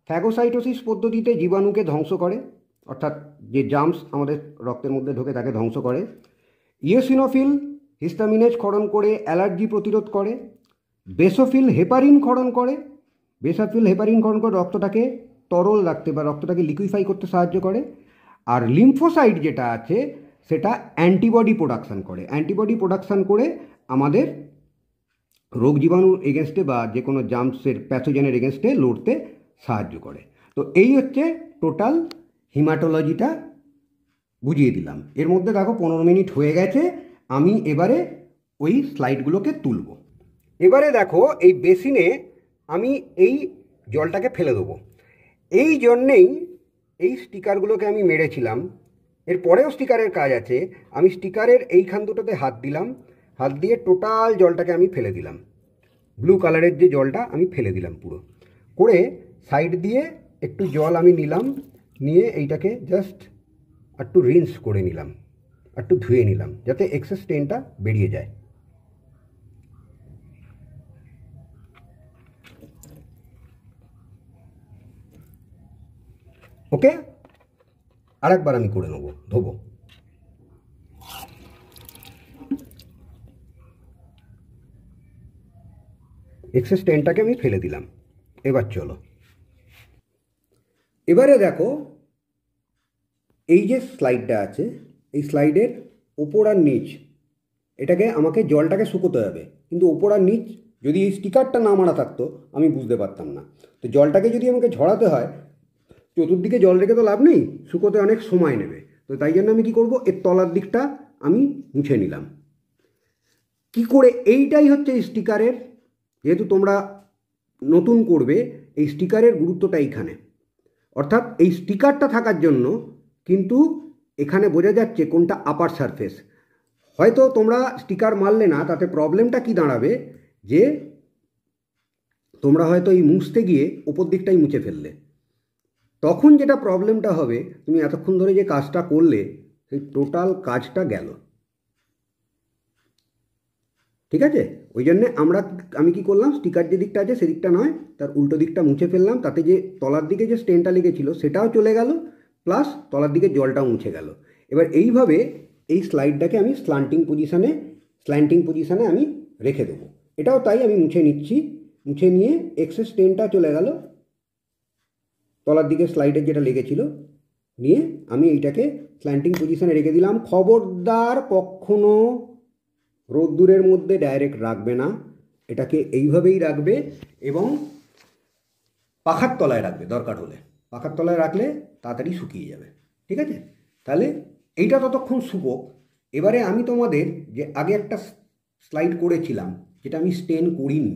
ফ্যাগোসাইটোসিস পদ্ধতিতে জীবাণুকে ধ্বংস করে, অর্থাৎ যে জার্মস আমাদের রক্তের মধ্যে ঢোকে তাকে ধ্বংস করে। ইওসিনোফিল হিস্টামিনেজ ক্ষরণ করে অ্যালার্জি প্রতিরোধ করে। বেসোফিল হেপারিন ক্ষরণ করে, রক্তটাকে তরল রাখতে বা রক্তটাকে লিকুইফাই করতে সাহায্য করে। আর লিম্ফোসাইট যেটা আছে সেটা অ্যান্টিবডি প্রোডাকশান করে আমাদের রোগ জীবাণুর এগেনস্টে বা যে কোনো জার্মসের প্যাথোজেনের এগেনস্টে লড়তে সাহায্য করে। তো এই হচ্ছে টোটাল হিমাটোলজিটা বুঝিয়ে দিলাম। এর মধ্যে দেখো 15 মিনিট হয়ে গেছে, আমি এবারে ওই স্লাইডগুলোকে তুলব। এবারে দেখো এই বেসিনে আমি এই জলটাকে ফেলে দেবো। এই জন্যেই এই স্টিকারগুলোকে আমি মেরেছিলাম। এর পরেও স্টিকারের কাজ আছে। আমি স্টিকারের এইখান দুটোতে হাত দিলাম, হাত দিয়ে টোটাল জলটাকে আমি ফেলে দিলাম। ব্লু কালারের যে জলটা আমি ফেলে দিলাম পুরো করে, সাইড দিয়ে একটু জল আমি নিলাম, নিয়ে এইটাকে জাস্ট একটু রিন্স করে নিলাম, একটু ধুয়ে নিলাম, যাতে এক্সেস স্টেনটা বেরিয়ে যায়। ওকে, আরেকবার আমি করে নেবো, ধোবো। এক্সেস স্টেনটাকে আমি ফেলে দিলাম। এবার চলো, এবারে দেখো এই যে স্লাইডটা আছে, এই স্লাইডের ওপর আর নিচ এটাকে আমাকে জলটাকে শুকোতে হবে, কিন্তু ওপর আর নিচ যদি এই স্টিকারটা না মারা থাকতো আমি বুঝতে পারতাম না। তো জলটাকে যদি আমাকে ঝরাতে হয়, চতুর্দিকে জল রেখে তো লাভ নেই, শুকোতে অনেক সময় নেবে। তো তাই জন্য আমি কি করব, এর তলার দিকটা আমি মুছে নিলাম। কি করে, এইটাই হচ্ছে স্টিকারের, যেহেতু তোমরা নতুন করবে, এই স্টিকারের গুরুত্বটা এইখানে। অর্থাৎ এই স্টিকারটা থাকার জন্য কিন্তু এখানে বোঝা যাচ্ছে কোনটা আপার সারফেস। হয়তো তোমরা স্টিকার মারলে না, তাতে প্রবলেমটা কি দাঁড়াবে, যে তোমরা হয়তো এই মুছতে গিয়ে ওপর দিকটাই মুছে ফেললে। তখন যেটা প্রবলেমটা হবে, তুমি এতক্ষণ ধরে যে কাজটা করলে সেই টোটাল কাজটা গেল। ঠিক আছে, ওই জন্যে আমি কি করলাম, স্টিকার যে দিকটা আছে সেদিকটা নয়, তার উল্টো দিকটা মুছে ফেললাম। তাতে যে তলার দিকে যে স্টেনটা লেগেছিল সেটাও চলে গেল, প্লাস তলার দিকে জলটাও মুছে গেল। এবার এইভাবে এই স্লাইডটাকে আমি স্ল্যান্টিং পজিশানে আমি রেখে দেবো। এটাও তাই আমি মুছে নিচ্ছি। মুছে নিয়ে এক্সেস স্টেনটা চলে গেল, তলার দিকে স্লাইডের যেটা লেগেছিল, নিয়ে আমি এইটাকে স্ল্যান্টিং পজিশানে রেখে দিলাম। খবরদার কখনো রোদ্দুরের মধ্যে ডাইরেক্ট রাখবে না, এটাকে এইভাবেই রাখবে এবং পাখার তলায় রাখবে দরকার হলে। পাখার তলায় রাখলে তাড়াতাড়ি শুকিয়ে যাবে। ঠিক আছে, তাহলে এইটা ততক্ষণ শুকোক। এবারে আমি তোমাদের যে আগে একটা স্লাইড করেছিলাম, যেটা আমি স্টেন করিনি,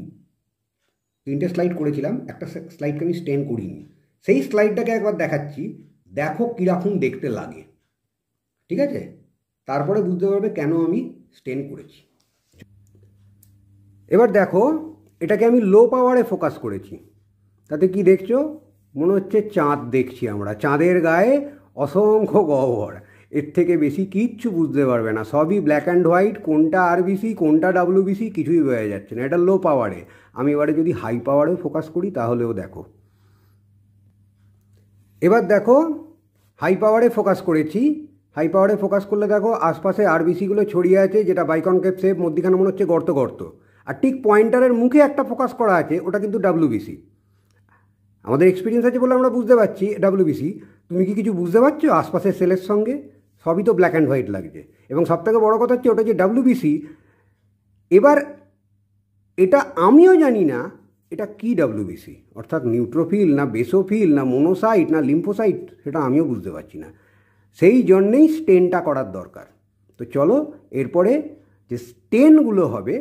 3টে স্লাইড করেছিলাম, একটা স্লাইডকে আমি স্টেন করিনি, সেই স্লাইডটাকে একবার দেখাচ্ছি, দেখো কীরকম দেখতে লাগে। ঠিক আছে, তারপরে বুঝতে পারবে কেন আমি স্টেন করেছি। এবার দেখো, এটাকে আমি লো পাওয়ারে ফোকাস করেছি। তাতে কি দেখছো, মনে হচ্ছে চাঁদ দেখছি আমরা, চাঁদের গায়ে অসংখ্য গহ্বর। এর থেকে বেশি কিচ্ছু বুঝতে পারবে না, সবই ব্ল্যাক অ্যান্ড হোয়াইট। কোনটা আরবিসি কোনটা ডাব্লিউবিসি কিছুই বোঝা যাচ্ছে না। এটা লো পাওয়ারে। আমি এবারে যদি হাই পাওয়ারেও ফোকাস করি তাহলেও দেখো। এবার দেখো হাই পাওয়ারে ফোকাস করেছি। হাই পাওয়ারে ফোকাস করলে দেখো আশপাশে আরবিসিগুলো ছড়িয়ে আছে, যেটা বাইকনকেভ শেপ, মধ্যিখানে মনে হচ্ছে গর্ত গর্ত। আর ঠিক পয়েন্টারের মুখে একটা ফোকাস করা আছে, ওটা কিন্তু ডাব্লিউবিসি। আমাদের এক্সপিরিয়েন্স আছে বলে আমরা বুঝতে পারছি ডাব্লিউবিসি। তুমি কি কিছু বুঝতে পারছো আশপাশের সেলের সঙ্গে? সবই তো ব্ল্যাক অ্যান্ড হোয়াইট লাগছে। এবং সবথেকে বড় কথা হচ্ছে ওটা যে ডাব্লিউবিসি। এবার এটা আমিও জানি না এটা কি ডাব্লিউবিসি, অর্থাৎ নিউট্রোফিল না বেসোফিল না মোনোসাইট না লিম্ফোসাইট, সেটা আমিও বুঝতে পারছি না। সেই জন্যেই স্টেনটা করার দরকার। তো চলো এরপরে যে স্টেনগুলো হবে,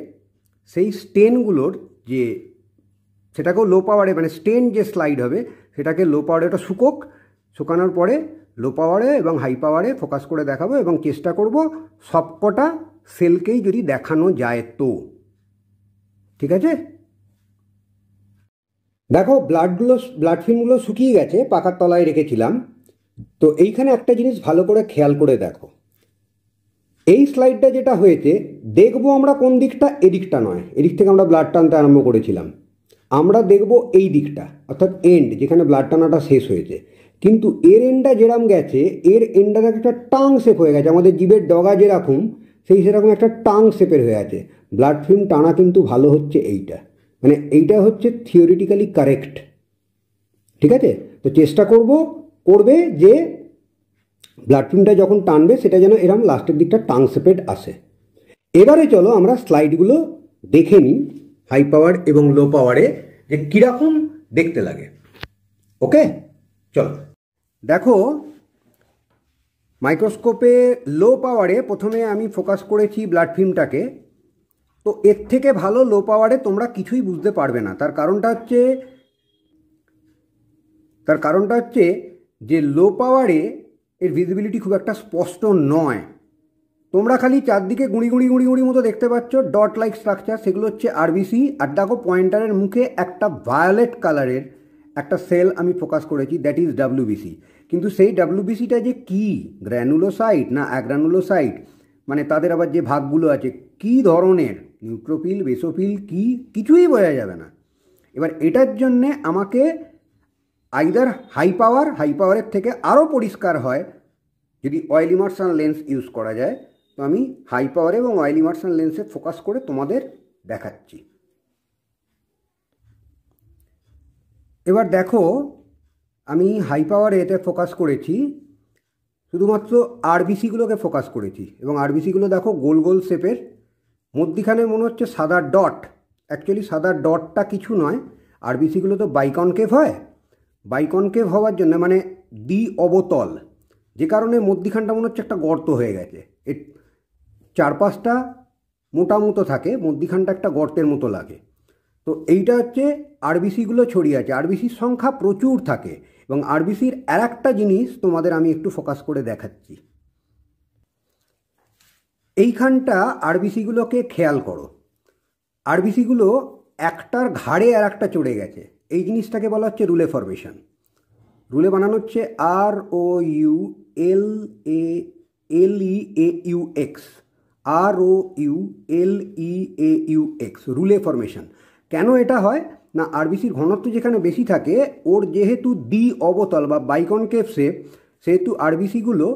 সেই স্টেনগুলোর যে সেটাকেও লো পাওয়ারে, মানে স্টেন যে স্লাইড হবে সেটাকে লো পাওয়ারে, ওটা শুকানোর পরে লো পাওয়ারে এবং হাই পাওয়ারে ফোকাস করে দেখাবো, এবং চেষ্টা করব সবকটা সেলকেই যদি দেখানো যায় তো। ঠিক আছে, দেখো ব্লাড ফিল্মগুলো শুকিয়ে গেছে, পাখার তলায় রেখেছিলাম। তো এইখানে একটা জিনিস ভালো করে খেয়াল করে দেখো, এই স্লাইডটা যেটা হয়েছে, দেখবো আমরা কোন দিকটা, এদিকটা নয়, এদিক থেকে আমরা ব্লাড টানতে আরম্ভ করেছিলাম, আমরা দেখব এই দিকটা, অর্থাৎ এন্ড, যেখানে ব্লাড টানাটা শেষ হয়েছে। কিন্তু এর এন্ডটা যেরকম গেছে, এর এন্ডটা একটা টাং শেপ হয়ে গেছে, আমাদের জিভের ডগা যেরকম, সেরকম একটা টাং শেপের হয়ে আছে। ব্লাড ফিল্ম টানা কিন্তু ভালো হচ্ছে এইটা, মানে এইটা হচ্ছে থিওরিটিক্যালি কারেক্ট। ঠিক আছে, তো চেষ্টা করবে যে ব্লাড ফিল্মটা যখন টানবে সেটা যেন এরকম লাস্টের দিকটা টাং শেপেড আসে। এবারে চলো আমরা স্লাইডগুলো দেখে নিই হাই পাওয়ার এবং লো পাওয়ারে, যে কীরকম দেখতে লাগে। ওকে, চলো দেখো মাইক্রোস্কোপে লো পাওয়ারে প্রথমে আমি ফোকাস করেছি ব্লাড ফিল্মটাকে। তো এর থেকে ভালো লো পাওয়ারে তোমরা কিছুই বুঝতে পারবে না। তার কারণটা হচ্ছে যে লো পাওয়ারে এর ভিজিবিলিটি খুব একটা স্পষ্ট নয়। তোমরা খালি চারদিকে গুঁড়ি গুঁড়ি গুঁড়ি গুঁড়ি মতো দেখতে পাচ্ছ ডট লাইক স্ট্রাকচার, সেগুলো হচ্ছে আরবিসি। আর দেখো পয়েন্টারের মুখে একটা ভায়োলেট কালারের একটা সেল আমি ফোকাস করেছি, দ্যাট ইজ ডাব্লিউবিসি। কিন্তু সেই ডাব্লিউবিসিটা যে কি, গ্র্যানুলোসাইট না অ্যাগ্রানুলোসাইট, মানে তাদের আবার যে ভাগগুলো আছে কি ধরনের, নিউট্রোফিল বেসোফিল কি, কিছুই বোঝা যাবে না। এবার এটার জন্যে আমাকে আইদার হাই পাওয়ারের থেকে আরও পরিষ্কার হয় যদি অয়েল ইমার্শন লেন্স ইউজ করা যায়। তো আমি হাই পাওয়ারে এবং অয়েল ইমার্শন লেন্সে ফোকাস করে তোমাদের দেখাচ্ছি। এবার দেখো আমি হাই পাওয়ারে এতে ফোকাস করেছি, শুধুমাত্র আরবিসিগুলোকে ফোকাস করেছি। এবং আরবিসিগুলো দেখো গোল গোল শেপের, মধ্যিখানে মনে হচ্ছে সাদা ডট। অ্যাকচুয়ালি সাদা ডটটা কিছু নয়, আরবিসিগুলো তো বাইকনকেভ হয়। বাইকনকেভ হওয়ার জন্য মানে দ্বি অবতল, যে কারণে মধ্যিখানটা মনে হচ্ছে একটা গর্ত হয়ে গেছে। এর চারপাশটা মোটা মতো থাকে, মধ্যিখানটা একটা গর্তের মতো লাগে। তো এইটা হচ্ছে আরবিসিগুলো ছড়িয়ে আছে, আরবিসির সংখ্যা প্রচুর থাকে। এবং আরবিসির আর একটা জিনিস তোমাদের আমি একটু ফোকাস করে দেখাচ্ছি। এইখানটা আরবিসিগুলোকে খেয়াল করো, আরবিসিগুলো একটার ঘাড়ে আর একটা চড়ে গেছে। এই জিনিসটাকে বলা হচ্ছে রুলে ফরমেশন। রুলে বানানো হচ্ছে ROULEAUX, ROULEAUX, রুলে ফরমেশন। কেন এটা হয় না, আরবিসির ঘনত্ব যেখানে বেশি থাকে, ওর যেহেতু দ্বি অবতল বা বাইকনকেভ শেপ, সেহেতু আরবিসিগুলো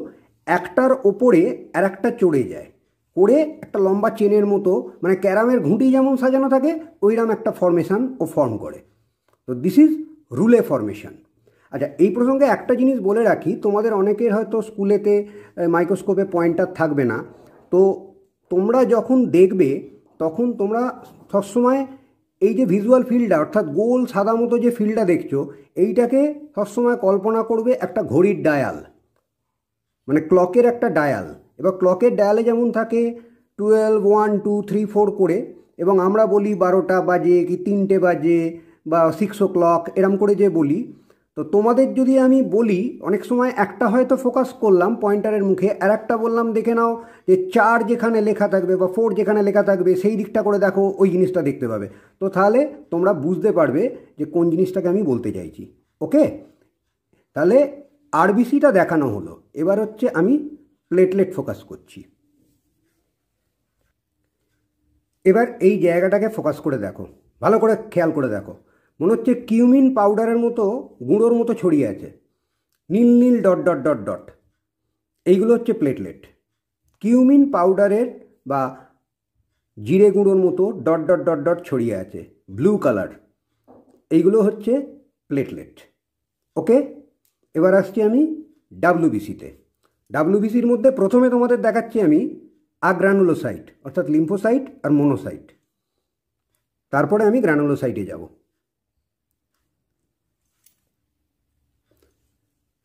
একটার ওপরে আর একটা চড়ে যায়, করে একটা লম্বা চেনের মতো, মানে ক্যারামের ঘুঁটি যেমন সাজানো থাকে ওইরকম একটা ফরমেশন ও ফর্ম করে। তো দিস ইজ রুলে ফরমেশন। আচ্ছা, এই প্রসঙ্গে একটা জিনিস বলে রাখি, তোমাদের অনেকের হয়তো স্কুলেতে মাইক্রোস্কোপে পয়েন্টার থাকবে না। তো তোমরা যখন দেখবে তখন তোমরা সবসময় এই যে ভিজুয়াল ফিল্ডটা, অর্থাৎ গোল সাদা মতো যে ফিল্ডটা দেখছো, এইটাকে সবসময় কল্পনা করবে একটা ঘড়ির ডায়াল, মানে ক্লকের একটা ডায়াল। এবার ক্লকের ডায়ালে যেমন থাকে 12, 1, 2, 3, 4 করে, এবং আমরা বলি 12টা বাজে কি 3টে বাজে বা 6 o'clock এরম করে যে বলি। তো তোমাদের যদি আমি বলি, অনেক সময় একটা হয়তো ফোকাস করলাম পয়েন্টারের মুখে, আর একটা বললাম দেখে নাও যে 4 যেখানে লেখা থাকবে বা 4 যেখানে লেখা থাকবে সেই দিকটা করে দেখো, ওই জিনিসটা দেখতে পাবে। তো তাহলে তোমরা বুঝতে পারবে যে কোন জিনিসটাকে আমি বলতে চাইছি। ওকে, তাহলে আরবিসিটা দেখানো হলো। এবার হচ্ছে আমি প্লেটলেট ফোকাস করছি। এবার এই জায়গাটাকে ফোকাস করে দেখো, ভালো করে খেয়াল করে দেখো, মনে হচ্ছে কিউমিন পাউডারের মতো গুঁড়োর মতো ছড়িয়ে আছে, নীল নীল ডট ডট ডট ডট। এইগুলো হচ্ছে প্লেটলেট। কিউমিন পাউডারের বা জিরে গুঁড়োর মতো ডট ডট ডট ডট ছড়িয়ে আছে, ব্লু কালার। এইগুলো হচ্ছে প্লেটলেট। ওকে, এবার আসছি আমি ডাব্লিউবিসিতে। ডাব্লিউবিসির মধ্যে প্রথমে তোমাদের দেখাচ্ছি আমি আগ্রানুলোসাইট, অর্থাৎ লিম্ফোসাইট আর মোনোসাইট। তারপরে আমি গ্রানুলোসাইটে যাব।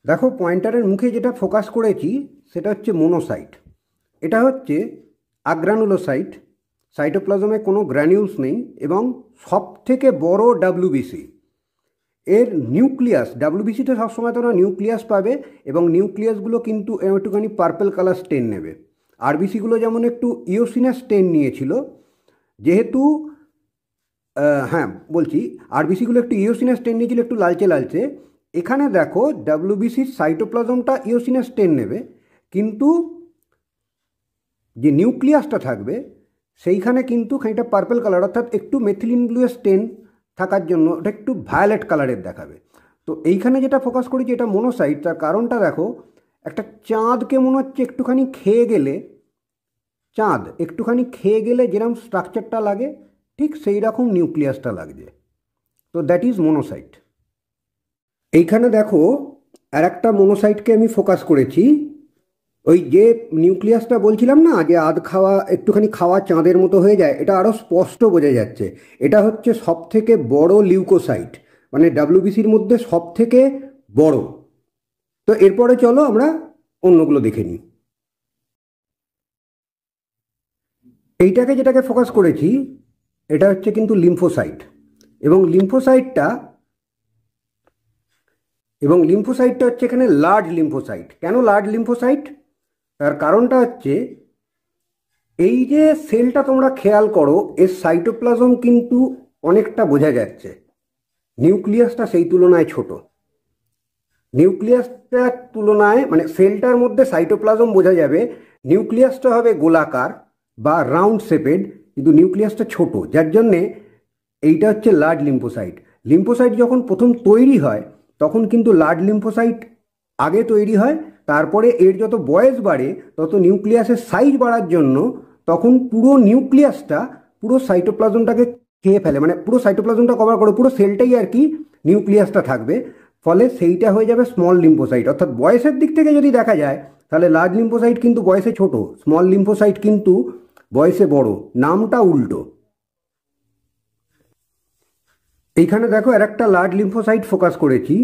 দেখো পয়েন্টারের মুখে যেটা ফোকাস করেছি সেটা হচ্ছে মোনোসাইট। এটা হচ্ছে আগ্রানুলোসাইট, সাইটোপ্লাজমে কোনো গ্র্যানিউলস নেই এবং সব থেকে বড় ডাব্লিউবিসি। এর নিউক্লিয়াস, ডাব্লিউবিসিতে সবসময় তোমরা নিউক্লিয়াস পাবে এবং নিউক্লিয়াসগুলো কিন্তু একটুখানি পার্পল কালার স্টেন নেবে। আরবিসিগুলো যেমন একটু ইওসিনাস স্টেন নিয়েছিল, যেহেতু হ্যাঁ বলছি, আরবিসিগুলো একটু ইওসিনাস স্টেন নিয়েছিল, একটু লালচে লালচে। এখানে দেখো ডাব্লিউবিসির সাইটোপ্লাজমটা ইওসিনাস স্টেন নেবে, কিন্তু যে নিউক্লিয়াসটা থাকবে সেইখানে কিন্তু খানিকটা পার্পল কালার, অর্থাৎ একটু মেথিলিন ব্লু স্টেন থাকার জন্য ওটা একটু ভায়োলেট কালারের দেখাবে। তো এইখানে যেটা ফোকাস করেছি এটা মোনোসাইট। তার কারণটা দেখো, একটা চাঁদকে মনে হচ্ছে একটুখানি খেয়ে গেলে, চাঁদ একটুখানি খেয়ে গেলে যেরকম স্ট্রাকচারটা লাগে ঠিক সেই রকম নিউক্লিয়াসটা লাগছে। তো দ্যাট ইজ মোনোসাইট। এইখানে দেখো আর একটা মোনোসাইটকে আমি ফোকাস করেছি। ওই যে নিউক্লিয়াসটা বলছিলাম না যে আধ খাওয়া, একটুখানি খাওয়া চাঁদের মতো হয়ে যায়, এটা আরও স্পষ্ট বোঝা যাচ্ছে। এটা হচ্ছে সবথেকে বড় লিউকোসাইট মানে ডাব্লিউবিসির মধ্যে সব থেকে বড়। তো এরপরে চলো আমরা অন্যগুলো দেখে নিই। এইটাকে যেটাকে ফোকাস করেছি এটা হচ্ছে কিন্তু লিম্ফোসাইট, এবং লিম্ফোসাইটটা হচ্ছে এখানে লার্জ লিম্ফোসাইট। কেন লার্জ লিম্ফোসাইট? তার কারণটা হচ্ছে এই যে সেলটা তোমরা খেয়াল করো, এর সাইটোপ্লাজম কিন্তু অনেকটা বোঝা যাচ্ছে, নিউক্লিয়াসটা সেই তুলনায় ছোট। নিউক্লিয়াসটার তুলনায় মানে সেলটার মধ্যে সাইটোপ্লাজম বোঝা যাবে, নিউক্লিয়াসটা হবে গোলাকার বা রাউন্ড শেপেড, কিন্তু নিউক্লিয়াসটা ছোট, যার জন্যে এইটা হচ্ছে লার্জ লিম্ফোসাইট। লিম্ফোসাইট যখন প্রথম তৈরি হয় তখন কিন্তু লার্জ লিম্ফোসাইট আগে তৈরি হয়, তারপরে এর যত বয়স বাড়ে তত নিউক্লিয়াসের সাইজ বাড়ার জন্য তখন পুরো নিউক্লিয়াসটা পুরো সাইটোপ্লাজমটাকে খেয়ে ফেলে, মানে পুরো সাইটোপ্লাজমটা কভার করে, পুরো সেলটাই আর কি নিউক্লিয়াসটা থাকবে, ফলে সেইটা হয়ে যাবে স্মল লিম্ফোসাইট। অর্থাৎ বয়সের দিক থেকে যদি দেখা যায় তাহলে লার্জ লিম্ফোসাইট কিন্তু বয়সে ছোট, স্মল লিম্ফোসাইট কিন্তু বয়সে বড়, নামটা উল্টো। এইখানে দেখো আর একটা লার্জ লিম্ফোসাইট ফোকাস করেছি,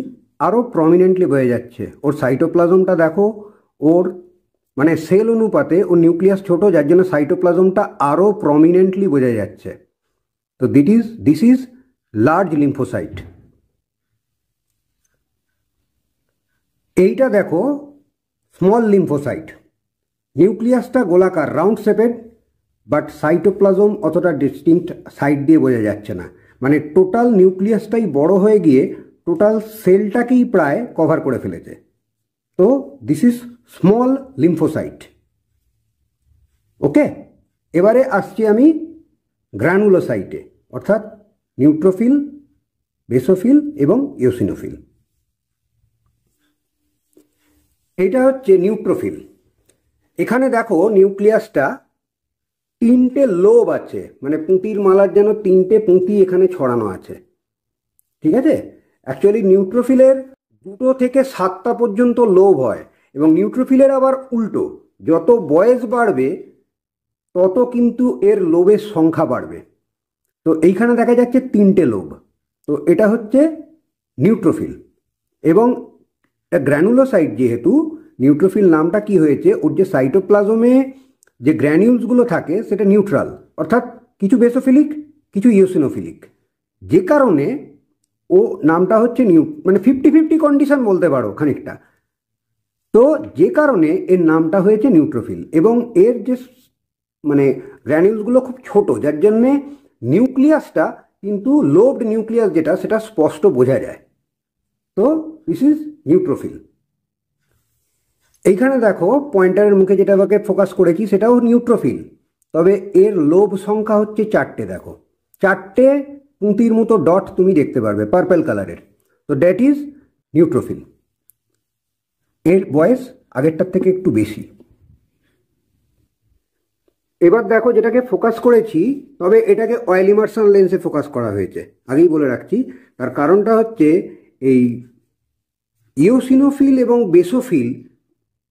আরও প্রমিনেন্টলি বোঝা যাচ্ছে। ওর সাইটোপ্লাজমটা দেখো, ওর মানে সেল অনুপাতে ওর নিউক্লিয়াস ছোট, যার জন্য সাইটোপ্লাজমটা আরও প্রমিনেন্টলি বোঝা যাচ্ছে। তো দিস ইজ লার্জ লিম্ফোসাইট। এইটা দেখো স্মল লিম্ফোসাইট, নিউক্লিয়াসটা গোলাকার রাউন্ড শেপেড, বাট সাইটোপ্লাজম অতটা ডিস্টিংক্ট সাইড দিয়ে বোঝা যাচ্ছে না, মানে টোটাল নিউক্লিয়াসটাই বড় হয়ে গিয়ে টোটাল সেলটাকেই প্রায় কভার করে ফেলেছে। তো দিস ইজ স্মল লিম্ফোসাইট। ওকে, এবারে আসছি আমি গ্রানুলোসাইটে, অর্থাৎ নিউট্রোফিল, বেসোফিল এবং ইওসিনোফিল। এটা হচ্ছে নিউট্রোফিল। এখানে দেখো নিউক্লিয়াসটা তিনটে লোব আছে, মানে পুঁতির মালার যেন তিনটে পুঁতি এখানে ছড়ানো আছে, ঠিক আছে? অ্যাকচুয়ালি নিউট্রোফিলের 2 থেকে 7টা পর্যন্ত লোব হয়, এবং নিউট্রোফিলের আবার উল্টো, যত বয়স বাড়বে তত কিন্তু এর লোবের সংখ্যা বাড়বে। তো এইখানে দেখা যাচ্ছে 3টে লোব, তো এটা হচ্ছে নিউট্রোফিল। এবং গ্র্যানুলোসাইট, যেহেতু নিউট্রোফিল নামটা কি হয়েছে, ওর যে সাইটোপ্লাজমে যে গ্র্যানিউলসগুলো থাকে সেটা নিউট্রাল, অর্থাৎ কিছু বেসোফিলিক কিছু ইওসিনোফিলিক, যে কারণে ও নামটা হচ্ছে মানে 50-50 কন্ডিশন বলতে পারো খানিকটা। তো যে কারণে এর নামটা হয়েছে নিউট্রোফিল, এবং এর যে মানে গ্র্যানিউলসগুলো খুব ছোট, যার জন্যে নিউক্লিয়াসটা কিন্তু লোবড নিউক্লিয়াস যেটা সেটা স্পষ্ট বোঝা যায়। তো দিস ইজ নিউট্রোফিল। এইখানে দেখো পয়েন্টারের মুখে যেটা আমাকে ফোকাস করেছি সেটাও নিউট্রোফিল, তবে এর লোব সংখ্যা হচ্ছে 4টে। দেখো 4টে পুঁতির মতো ডট তুমি দেখতে পারবে পার্পল কালারের, তো দ্যাট ইজ নিউট্রোফিল। এর বয়স আগেরটার থেকে একটু বেশি। এবার দেখো যেটাকে ফোকাস করেছি, তবে এটাকে অয়েল ইমার্শন লেন্সে ফোকাস করা হয়েছে, আগেই বলে রাখছি। তার কারণটা হচ্ছে এই ইওসিনোফিল এবং বেসোফিল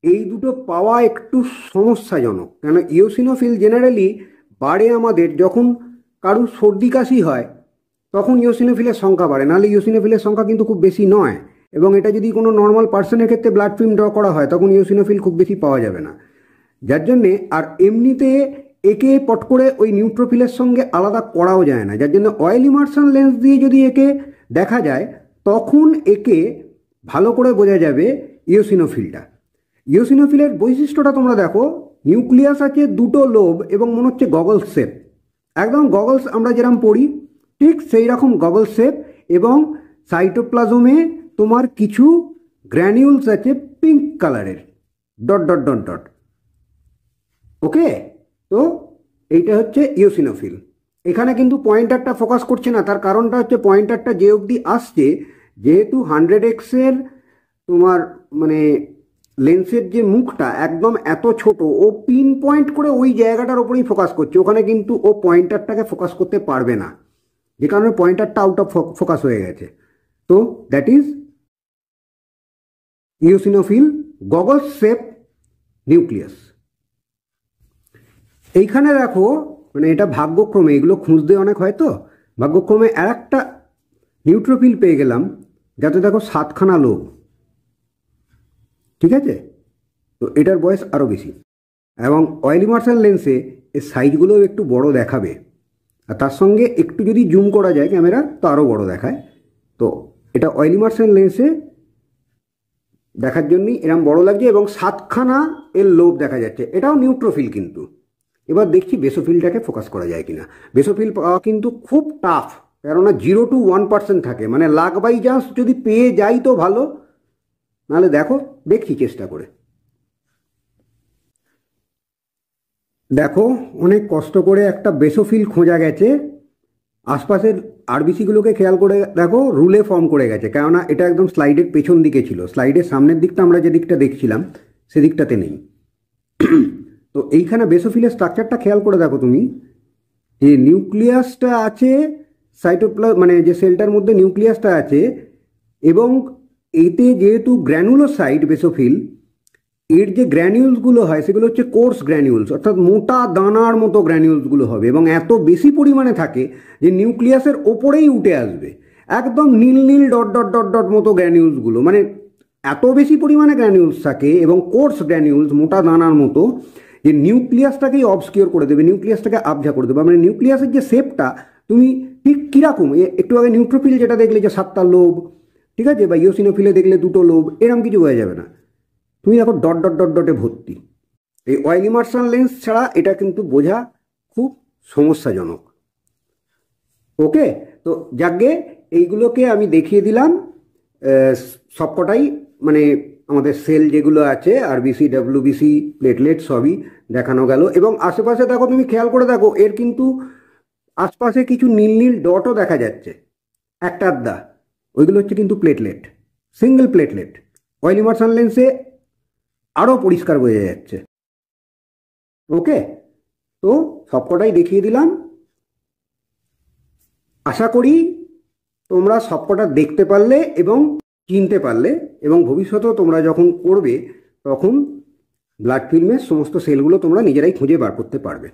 এই দুটো পাওয়া একটু সমস্যাজনক, কেন ইওসিনোফিল জেনারেলি বাড়ে আমাদের যখন কারুর সর্দি কাশি হয়, তখন ইওসিনোফিলের সংখ্যা বাড়ে, নাহলে ইওসিনোফিলের সংখ্যা কিন্তু খুব বেশি নয়। এবং এটা যদি কোনো নর্মাল পার্সনের ক্ষেত্রে ব্লাড ফিল্ম ড্র করা হয় তখন ইওসিনোফিল খুব বেশি পাওয়া যাবে না, যার জন্যে আর এমনিতে একে পট করে ওই নিউট্রোফিলের সঙ্গে আলাদা করাও যায় না, যার জন্য অয়েল ইমার্শন লেন্স দিয়ে যদি একে দেখা যায় তখন একে ভালো করে বোঝা যাবে ইওসিনোফিলটা। ইওসিনোফিলের বৈশিষ্ট্যটা তোমরা দেখো, নিউক্লিয়াস আছে, 2টো লোব, এবং মনে হচ্ছে গগলস শেপ, একদম গগলস আমরা যেরকম পড়ি ঠিক সেই রকম গগল শেপ, এবং সাইটোপ্লাজমে তোমার কিছু গ্র্যানিউলস আছে পিঙ্ক কালারের, ডট ডট ডট ডট। ওকে, তো এইটা হচ্ছে ইওসিনোফিল। এখানে কিন্তু পয়েন্টারটা ফোকাস করছে না, তার কারণটা হচ্ছে পয়েন্টারটা যে অবধি আসছে, যেহেতু 100x এর তোমার মানে লেন্সের যে মুখটা একদম এত ছোট, ও পিন পয়েন্ট করে ওই জায়গাটার ওপরেই ফোকাস করছে, ওখানে কিন্তু ও পয়েন্টারটাকে ফোকাস করতে পারবে না, যে কারণে পয়েন্টারটা আউট অফ ফোকাস হয়ে গেছে। তো that is eosinophil, goggle shape nucleus. এইখানে দেখো মানে এটা ভাগ্যক্রমে, এগুলো খুঁজতে অনেক হয়, তো ভাগ্যক্রমে আর একটা নিউট্রোফিল পেয়ে গেলাম, যাতে দেখো 7খানা লোব, ঠিক আছে। তো এটার বয়স আরও বেশি, এবং অয়েল ইমার্শন লেন্সে এর সাইজগুলোও একটু বড় দেখাবে, আর তার সঙ্গে একটু যদি জুম করা যায় ক্যামেরা তো আরও বড় দেখায়। তো এটা অয়েল ইমার্শন লেন্সে দেখার জন্যই এরম বড় লাগছে, এবং 7খানা এর লোব দেখা যাচ্ছে। এটাও নিউট্রোফিল কিন্তু। এবার দেখছি বেসোফিলটাকে ফোকাস করা যায় কিনা। বেসোফিল পাওয়া কিন্তু খুব টাফ, কেননা 0 to 1% থাকে, মানে লাক বাই চান্স যদি পেয়ে যাই তো ভালো, নাহলে দেখছি চেষ্টা করে। দেখো অনেক কষ্ট করে একটা বেসোফিল খোঁজা গেছে। আশপাশের আরবিসিগুলোকে খেয়াল করে দেখো, রুলে ফর্ম করে গেছে, কেননা এটা একদম স্লাইডের পেছন দিকে ছিল। স্লাইডের সামনের দিকটা আমরা যে দিকটা দেখছিলাম সেদিকটাতে নেই। তো এইখানে বেসোফিলের স্ট্রাকচারটা খেয়াল করে দেখো তুমি, যে নিউক্লিয়াসটা আছে মানে যে সেলটার মধ্যে নিউক্লিয়াসটা আছে, এবং এতে যেহেতু গ্র্যানুলোসাইট বেসোফিল, এর যে গ্র্যানিউলসগুলো হয় সেগুলো হচ্ছে কোর্স গ্র্যানিউলস, অর্থাৎ মোটা দানার মতো গ্র্যানিউলসগুলো হবে, এবং এত বেশি পরিমাণে থাকে যে নিউক্লিয়াসের ওপরেই উঠে আসবে, একদম নীল নীল ডট ডট ডট ডট মতো গ্র্যানিউলসগুলো, মানে এত বেশি পরিমাণে গ্র্যানিউলস থাকে এবং কোর্স গ্র্যানিউলস মোটা দানার মতো, যে নিউক্লিয়াসটাকেই অবস্কিওর করে দেবে, নিউক্লিয়াসটাকে আবঝা করে দেবে। মানে নিউক্লিয়াসের যে শেপটা তুমি ঠিক কীরকম, একটু আগে নিউট্রোফিল যেটা দেখলে যে 7টা লোব, ঠিক আছে, বা ইওসিনোফিলে দেখলে 2টো লোব, এরকম কিছু হয়ে যাবে না। তুমি দেখো ডট ডট ডট ডটে ভর্তি। এই অয়েল ইমার্শন লেন্স ছাড়া এটা কিন্তু বোঝা খুব সমস্যাজনক। ওকে, তো যাকে এইগুলোকে আমি দেখিয়ে দিলাম সবকটাই, মানে আমাদের সেল যেগুলো আছে আরবিসি, ডাব্লিউবিসি, প্লেটলেট সবই দেখানো গেল। এবং আশেপাশে দেখো, তুমি খেয়াল করে দেখো, এর কিন্তু আশপাশে কিছু নীল নীল ডটও দেখা যাচ্ছে, একটা আধটা, ওইগুলো হচ্ছে কিন্তু platelet, single platelet. Oil immersion লেন্সে আরও পরিষ্কার বোঝা যাচ্ছে। ওকে, তো সবকটাই দেখিয়ে দিলাম। আশা করি তোমরা সবকটা দেখতে পারলে এবং চিনতে পারলে, এবং ভবিষ্যতেও তোমরা যখন করবে তখন ব্লাড ফিল্মের সমস্ত সেলগুলো তোমরা নিজেরাই খুঁজে বার করতে পারবে।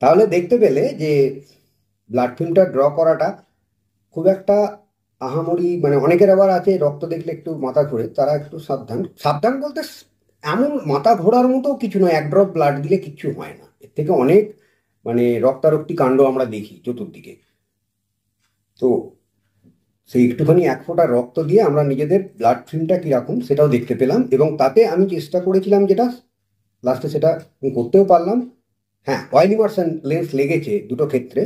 তাহলে দেখতে পেলে যে ব্লাড ফিল্মটা ড্র করাটা খুব একটা আহামরি, মানে অনেকের আবার আছে রক্ত দেখলে একটু মাথা ঘোরে, তারা একটু সাবধান। সাবধান বলতে এমন মাথা ঘোরার মতো কিছু নয়, 1 ড্রপ ব্লাড দিলে কিচ্ছু হয় না। এর থেকে অনেক মানে রক্তারক্তি কাণ্ড আমরা দেখি চতুর্দিকে। তো সেই একটুখানি 1 ফোঁটা রক্ত দিয়ে আমরা নিজেদের ব্লাড ফিল্মটা কীরকম সেটাও দেখতে পেলাম, এবং তাতে আমি চেষ্টা করেছিলাম যেটা লাস্টে সেটা করতেও পারলাম। হ্যাঁ, অয়েল ইমার্শন লেন্স লেগেছে দুটো ক্ষেত্রে,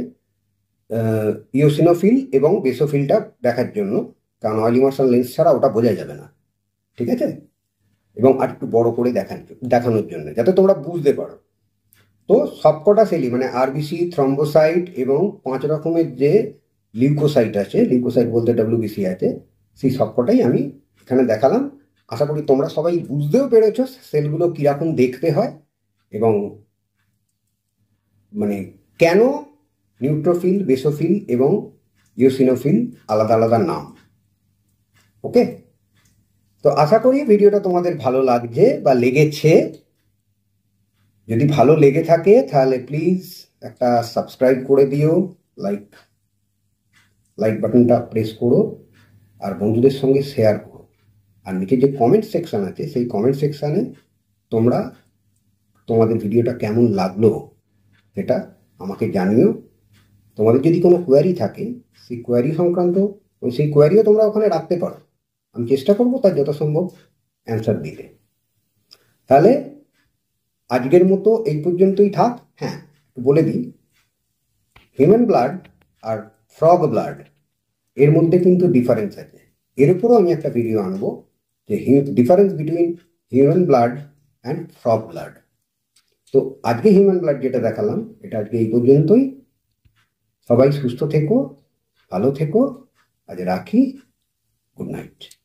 ইওসিনোফিল এবং বেসোফিলটা দেখার জন্য, কারণ অয়েল ইমার্শন লেন্স ছাড়া ওটা বোঝা যাবে না, ঠিক আছে, এবং আর একটু বড় করে দেখানোর জন্য যাতে তোমরা বুঝতে পারো। তো সবকটা সেলই মানে আরবিসি, থ্রম্বোসাইট এবং 5 রকমের যে লিউকোসাইট আছে, লিউকোসাইট বলতে ডাব্লিউবিসি আছে, সেই সবকটাই আমি এখানে দেখালাম। আশা করি তোমরা সবাই বুঝতেও পেরেছো সেলগুলো কীরকম দেখতে হয়, এবং মানে কেন নিউট্রোফিল, বেসোফিল এবং ইওসিনোফিল আলাদা আলাদা নাম। ওকে, তো আশা করি ভিডিওটা তোমাদের ভালো লাগছে বা লেগেছে। যদি ভালো লেগে থাকে তাহলে প্লিজ একটা সাবস্ক্রাইব করে দিও, লাইক বাটনটা প্রেস করো, আর বন্ধুদের সঙ্গে শেয়ার করো। আর নিচে যে কমেন্ট সেকশন আছে সেই কমেন্ট সেকশানে তোমরা তোমাদের ভিডিওটা কেমন লাগলো সেটা আমাকে জানিও। তোমাদের যদি কোনো কোয়ারি থাকে সেই কোয়ারি সংক্রান্ত সেই কোয়ারিও তোমরা ওখানে রাখতে পারো, আমি চেষ্টা করবো তার যত সম্ভব অ্যান্সার দিতে। তাহলে আজকের মতো এই পর্যন্তই থাক। হ্যাঁ, বলে দিই, হিউম্যান ব্লাড আর ফ্রগ ব্লাড এর মধ্যে কিন্তু ডিফারেন্স আছে। এর উপরও আমি একটা ভিডিও আনবো যে difference between human blood and frog blood. তো আজকে হিউম্যান ব্লাড যেটা দেখালাম এটা আজকে এই পর্যন্তই। সবাই সুস্থ থেকো, ভালো থেকো, আজ রাখি। Good night.